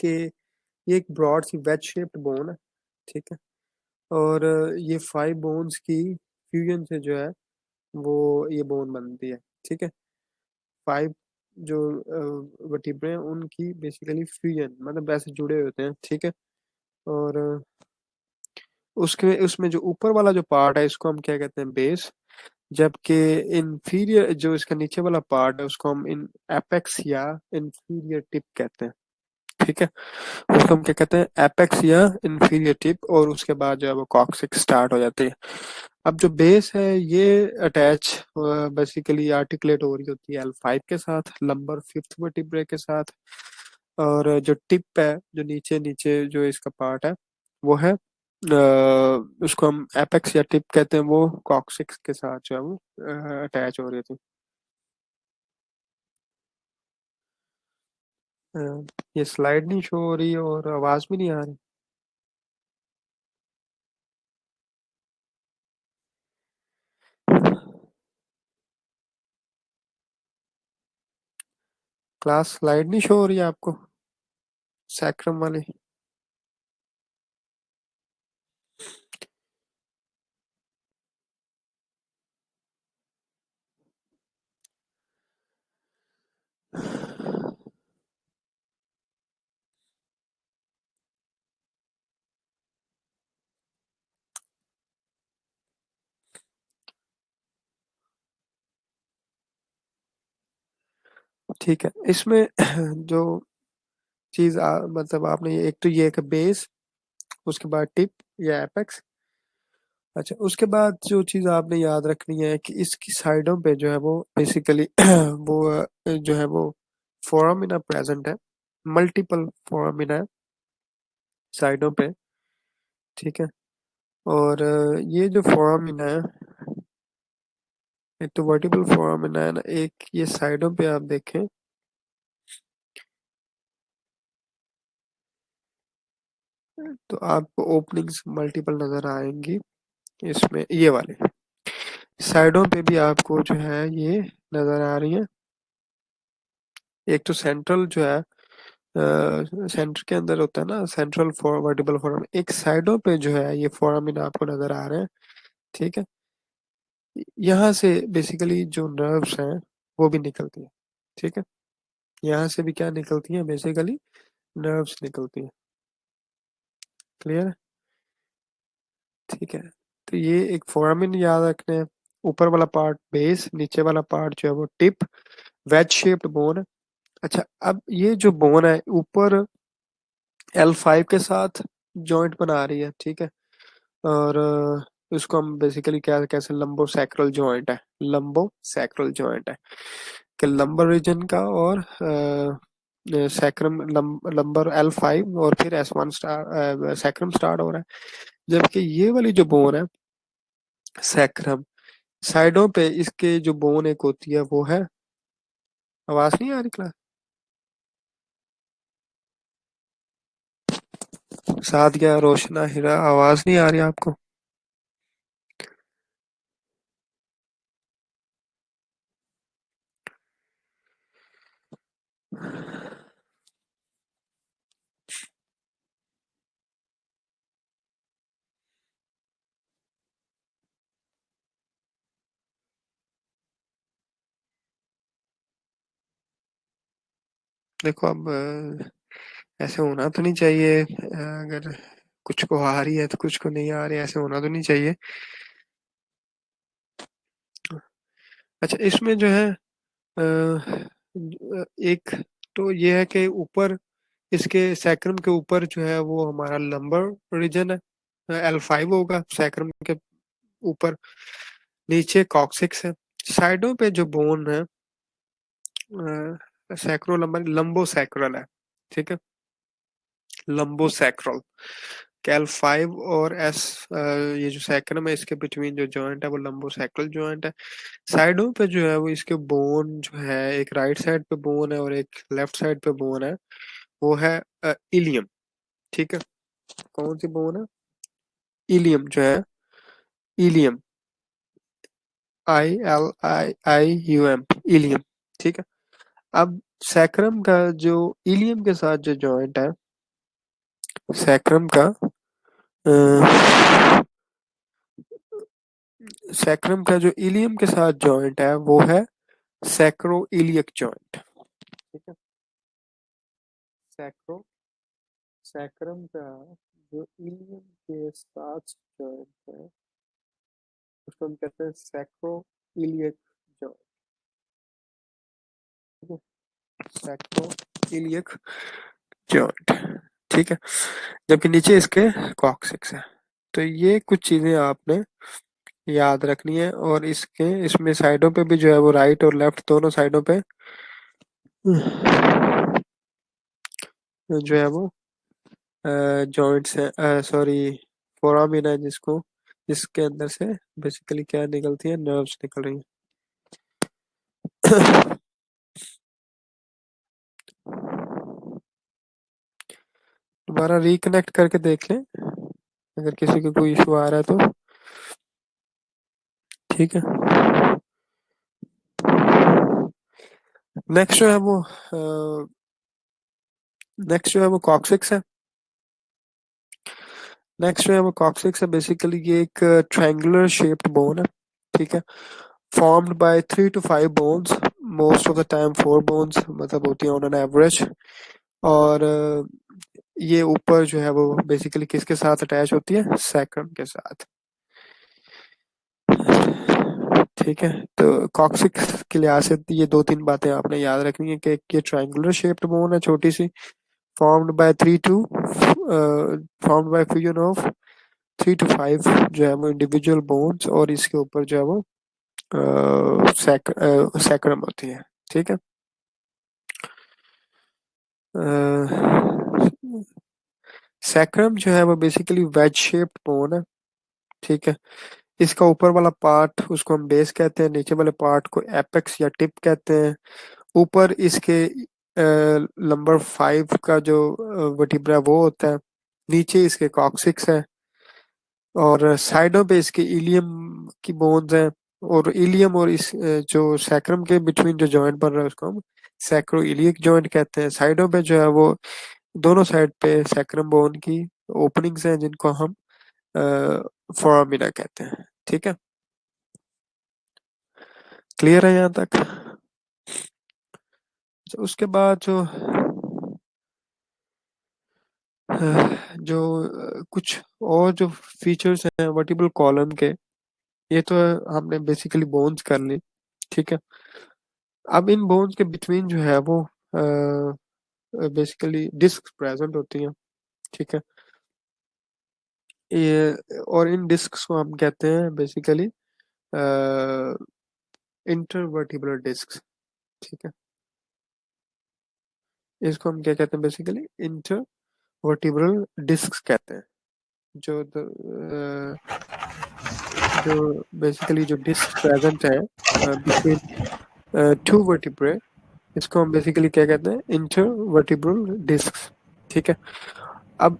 कि ये एक ब्रॉड सी वेज शेप्ड बोन है। ठीक है। और ये 5 बोन्स की फ्यूजन से जो है वो ये बोन बनती है। ठीक है। 5 जो वर्टिब्रे हैं उनकी बेसिकली फ्यूजन मतलब वैसे जुड़े होते हैं। ठीक है। और उसके उसमें जो ऊपर वाला जो पार्ट है इसको हम क्या कहते हैं, बेस। जबकि इंफीरियर जो इसका नीचे वाला पार्ट है उसको हम इन एपेक्स या इंफीरियर टिप कहते हैं। ठीक है। उसको हम क्या कहते हैं, एपेक्स या इंफीरियर टिप, और उसके बाद जो है वो कॉक्सिक्स स्टार्ट हो जाती है। अब जो बेस है ये अटैच बेसिकली आर्टिकुलेट हो रही होती है L5 के साथ, लंबर 5th वर्टिब्रे के साथ। और जो टिप है, जो नीचे नीचे जो इसका पार्ट है वो है उसको हम एपेक्स या टिप कहते हैं, वो कॉक्सिक्स के साथ जो है वो अटैच हो रही थी। अ, ये स्लाइड नहीं शो हो रही और आवाज भी नहीं आ रही। क्लास स्लाइड नहीं शो हो रही है आपको, सैक्रम वाली। ठीक है। इसमें जो चीज मतलब आपने एक तो ये है कि बेस, उसके बाद टिप या एपेक्स। अच्छा, उसके बाद जो चीज आपने याद रखनी है कि इसकी साइडों पे जो है वो बेसिकली वो जो है वो फोरामिना प्रेजेंट है, मल्टीपल फोरामिना है। साइडों पे, ठीक है। और ये जो फोरामिना है, एक तो वर्टिकल फोरामिना है ना, एक ये साइडों पे आप देखें तो आपको ओपनिंग्स मल्टीपल नजर आएंगी। इसमें ये वाले साइडों पे भी आपको जो है ये नजर आ रही है। एक तो सेंट्रल जो है, सेंटर के अंदर होता है ना सेंट्रल फॉर वर्टिबल फोरम, एक साइडों पे जो है ये फोरामिन आपको नजर आ रहे हैं, ठीक है। यहाँ से बेसिकली जो नर्व्स हैं वो भी निकलती हैं, ठीक है। यहाँ से भी क्या निकलती हैं, बेसिकली नर्व्स निकलती हैं। क्लियर है? ठीक है। तो ये एक फोरामिन याद रखना है। ऊपर वाला पार्ट बेस, नीचे वाला पार्ट जो है वो टिप, वेज शेप्ड बोन है। अच्छा, अब ये जो बोन है ऊपर L5 के साथ जॉइंट बना रही है, ठीक है। और इसको हम बेसिकली क्या कैसे, लंबो सैक्रल जॉइंट है, लंबो सैक्रल जॉइंट है कि लंबर रीजन का, और सैक्रम लंबर L5 और फिर S1 स्टार सैक्रम स्टार्ट हो रहा है। जबकि ये वाली जो बोन है सैक्रम, साइडों पे इसके जो बोन एक होती है वो है, आवाज नहीं आ रही क्लास? साथ क्या रोशना हीरा, आवाज नहीं आ रही आपको? देखो अब ऐसे होना तो नहीं चाहिए, अगर कुछ को आ रही है तो कुछ को नहीं आ रही है, ऐसे होना तो नहीं चाहिए। अच्छा, इसमें जो है एक तो ये है कि ऊपर इसके सैक्रम के ऊपर जो है वो हमारा लंबर रीजन है, L5 होगा सैक्रम के ऊपर। नीचे कॉक्सिक्स है। साइडों पे जो बोन है सैक्रो लंबर लंबो सैक्रल है, ठीक है। लंबो सैक्रल, L5 और S, ये जो सैक्रम है इसके बिटवीन जो जॉइंट है वो लंबो सैक्रल जॉइंट है। साइडों पे जो है वो इसके बोन जो है, एक राइट साइड पे बोन है और एक लेफ्ट साइड पे बोन है, वो है इलियम, ठीक है। कौन सी बोन है? इलियम जो है, इलियम, ILIIUM, इलियम, ठीक है। अब सैक्रम का जो इलियम के साथ जो जॉइंट है, सैक्रम का सैक्रम का जो इलियम के साथ जॉइंट है वो है सैक्रो इलियक जॉइंट, ठीक है। सैक्रो सैक्रम का जो इलियम के साथ जॉइंट है उसको हम कहते हैं सैक्रो इलियक जॉइंट, ठीक है। सैक्रो इलियक जॉइंट, ठीक है। जबकि नीचे इसके कॉक्सिक्स है। तो ये कुछ चीजें आपने याद रखनी है। और इसके इसमें साइडों पे भी जो है वो राइट और लेफ्ट दोनों साइडों पे जो है वो जॉइंट्स है, सॉरी फोरामिन है, जिसको जिसके अंदर से बेसिकली क्या निकलती है, नर्व्स निकल रही है। दोबारा रिकनेक्ट करके देख लें अगर किसी को कोई इशू आ रहा है तो, ठीक है। नेक्स्ट जो है वो नेक्स्ट जो है वो कॉक्सिक्स है। नेक्स्ट जो है वो कॉक्सिक्स है, बेसिकली ये एक ट्रायंगुलर शेप्ड बोन है, ठीक है। Formed by 3 to 5 bones, most of the time 4 bones मतलब होती है ऑन एन एवरेज। और ये ऊपर जो है वो बेसिकली किसके साथ अटैच होती है, सैक्रम के साथ, ठीक है। तो कॉक्सिक्स के लिहाज से ये 2-3 बातें आपने याद रखनी है कि ये ट्रायंगुलर शेप्ड बोन है छोटी सी, फॉर्म्ड बाय 3 to 5 जो है वो इंडिविजुअल बोन्स, और इसके ऊपर जो है वो सैक्रम होती है, ठीक है। सैक्रम जो है वो बेसिकली वेज शेप्ड बोन है, ठीक है। इसका ऊपर वाला पार्ट उसको हम बेस कहते हैं, नीचे वाले पार्ट को एपेक्स या टिप कहते हैं। ऊपर इसके नंबर 5 का जो वर्टिब्रा वो होता है, नीचे इसके कॉक्सिक्स है, और साइडों पे इसके इलियम की बोन्स हैं। और इलियम और इस जो सैक्रम के बिटवीन जो जॉइंट बन रहा है उसको हम सैक्रोइलियक जॉइंट कहते हैं। साइडों पे जो है वो दोनों साइड पे सैक्रम बोन की ओपनिंग्स हैं जिनको हम फोरामिना कहते हैं, ठीक है। क्लियर है यहाँ तक? तो उसके बाद कुछ और जो फीचर्स हैं वर्टिब्रल कॉलम के, ये तो हमने बेसिकली बोन्स कर ली, ठीक है। अब इन बोन्स के बिटवीन जो है वो बेसिकली डिस्क प्रेजेंट होती हैं, ठीक है। ये और इन डिस्क्स को हम कहते हैं बेसिकली इंटरवर्टिब्रल डिस्क, ठीक है। इसको हम क्या कहते हैं? बेसिकली इंटरवर्टिब्रल डिस्क कहते हैं। जो जो बेसिकली जो डिस्क प्रेजेंट है बिटवीन टू वर्टिब्रे, इसको हम बेसिकली क्या कहते हैं? इंटरवर्टिब्रल डिस्क, ठीक है। अब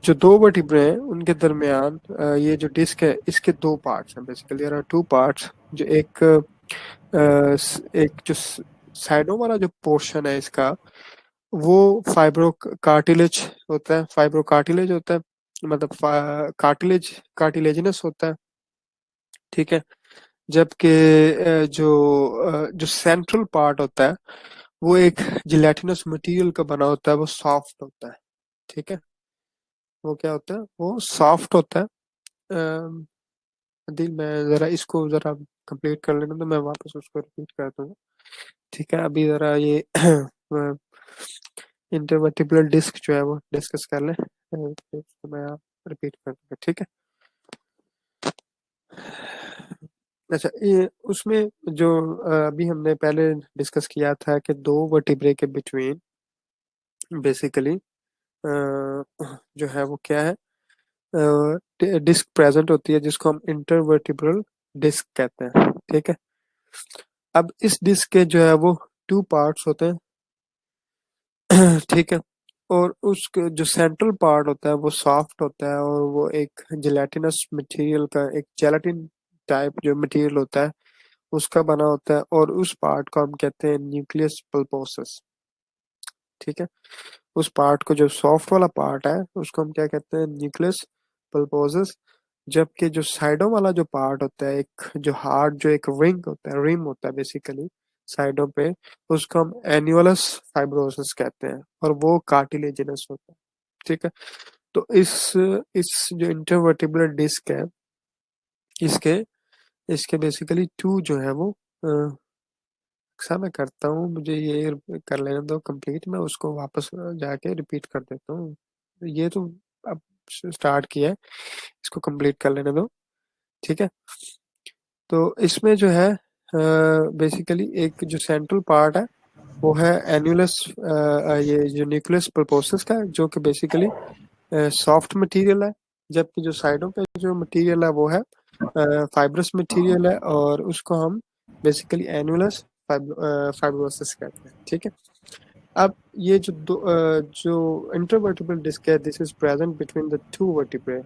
जो दो वर्टिब्रे हैं उनके दरमियान ये जो डिस्क है इसके दो पार्ट्स हैं, basically there are two parts. जो एक जो साइडों वाला जो पोर्शन है इसका, वो फाइब्रो कार्टिलेज होता है, फाइब्रो कार्टिलेज होता है, मतलब कार्टिलेजिनस होता है, ठीक है। जबकि जो सेंट्रल पार्ट होता है वो एक जिलेटिनस मटेरियल का बना होता है, वो सॉफ्ट होता है, ठीक है। वो क्या होता है? वो सॉफ्ट होता है। अम, दिल मैं जरा इसको जरा कंप्लीट कर लेना तो मैं वापस उसको रिपीट कर दूंगा, ठीक है। अभी जरा ये इंटरवर्टिब्रल डिस्क जो है वो डिस्कस कर ले, फिर उसको मैं रिपीट कर दूंगा, ठीक है। अच्छा, ये उसमें जो अभी हमने पहले डिस्कस किया था कि दो वर्टिब्रे के बिटवीन बेसिकली जो है वो क्या है? डिस्क प्रेजेंट होती है जिसको हम इंटरवर्टिब्रल डिस्क कहते हैं, ठीक है। अब इस डिस्क के जो है वो टू पार्ट्स होते हैं, ठीक है। और उसके जो सेंट्रल पार्ट होता है वो सॉफ्ट होता है, और वो एक जेलेटिनस मटेरियल का, एक जेलाटिन टाइप जो मटेरियल होता है उसका बना होता है, और उस पार्ट को हम कहते हैं न्यूक्लियस पल्पोसस, ठीक है। उस पार्ट को, जो सॉफ्ट वाला पार्ट है, उसको हम क्या कहते हैं? Nucleus pulposus. जबकि जो साइडों वाला जो पार्ट होता है, एक जो हार्ड, जो एक रिंग होता है, रिम होता है बेसिकली साइडों पे, उसको हम एन्युलस फाइब्रोसिस कहते हैं, और वो कार्टिलेजिनस होता है, ठीक है। तो इस जो इंटरवर्टिब्रल डिस्क है, इसके इसके बेसिकली टू जो है वो अक्सर मैं करता हूँ, मुझे ये कर लेने दो कंप्लीट, मैं उसको वापस जाके रिपीट कर देता हूँ। ये तो अब स्टार्ट किया है, इसको कंप्लीट कर लेने दो, ठीक है। तो इसमें जो है बेसिकली एक जो सेंट्रल पार्ट है वो है एन्युलस, ये जो न्यूक्लियस पल्पोसस का, जो कि बेसिकली सॉफ्ट मटेरियल है। जबकि जो साइडों पे जो मटेरियल है वो है फाइब्रस मटेरियल है, और उसको हम बेसिकली एनुलस फाइब्रोसिस कहते हैं, ठीक है। अब ये जो इंटरवर्टिब्रल डिस्क है, this is present between the two vertebrae.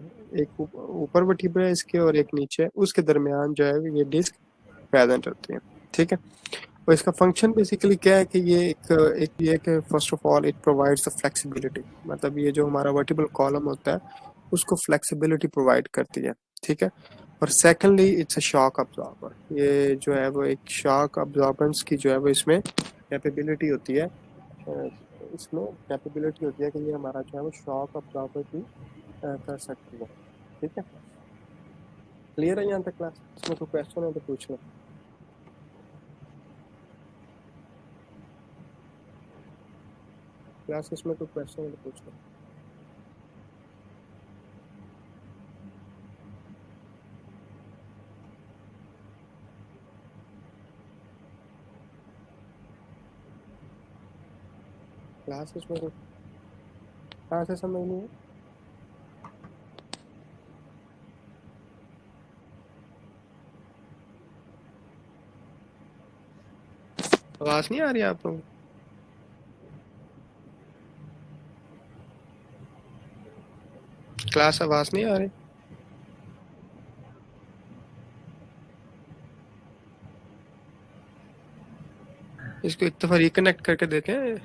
एक ऊपर वर्टिब्रे है इसके और एक नीचे है, उसके दरमियान जो है ये डिस्क प्रेजेंट होती है, ठीक है। और इसका फंक्शन बेसिकली क्या है कि ये एक ये कि first of all it provides the flexibility, मतलब ये जो हमारा वर्टिब्रल कॉलम होता है उसको फ्लेक्सिबिलिटी प्रोवाइड करती है, ठीक है। और secondly it's a shock absorber. ये जो है वो एक शॉक अब्जॉर्बेंस की जो है वो इसमें कैपेबिलिटी होती है, अ, इसमें कैपेबिलिटी होती है कि ये हमारा जो है वो शॉक अब्जॉर्बर भी कर सकती है, ठीक है। क्लियर है यहाँ तक क्लास? इसमें कोई क्वेश्चन है तो पूछ लो। क्लास इसमें कोई क्वेश्चन है तो पूछ लो। क्लास इसमें कोई कहाँ से समझ नहीं है? आवाज नहीं आ रही आप लोगों को? क्लास आवाज नहीं आ रही? इसको एक दफा रिकनेक्ट करके देखें।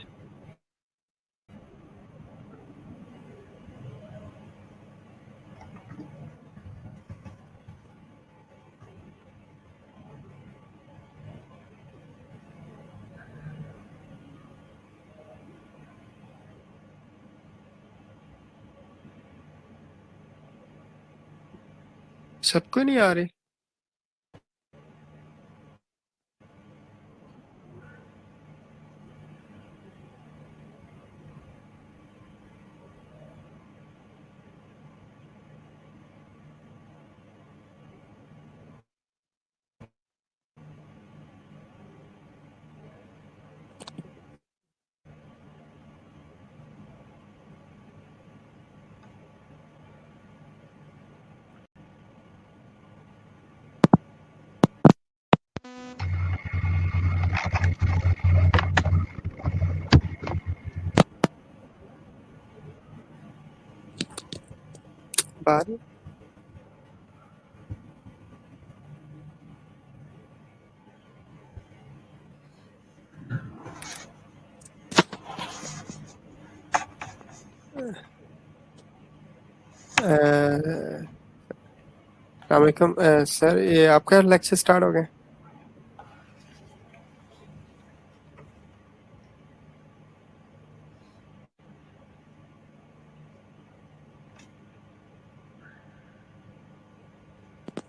सबको नहीं आ रही? बाहर? अस्सलामुअलैकुम सर, ये आपका लेक्चर स्टार्ट हो गया?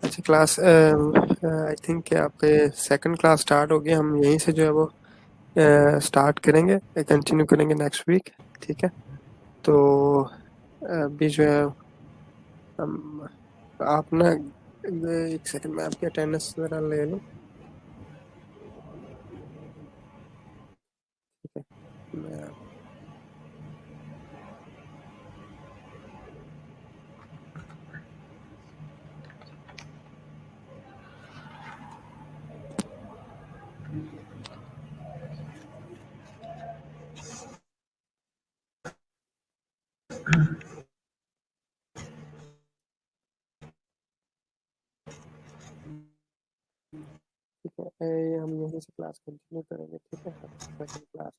अच्छा, क्लास आई थिंक कि आपके सेकंड क्लास स्टार्ट हो गई। हम यहीं से जो है वो स्टार्ट करेंगे, कंटिन्यू करेंगे नेक्स्ट वीक। ठीक है। तो अभी जो है हम, आप ना एक सेकंड में आपकी अटेंडेंस ज़रा ले लूँ। ठीक है। मैं ठीक है, ये हम यहीं से क्लास कंटिन्यू करेंगे। ठीक है, सेकंड क्लास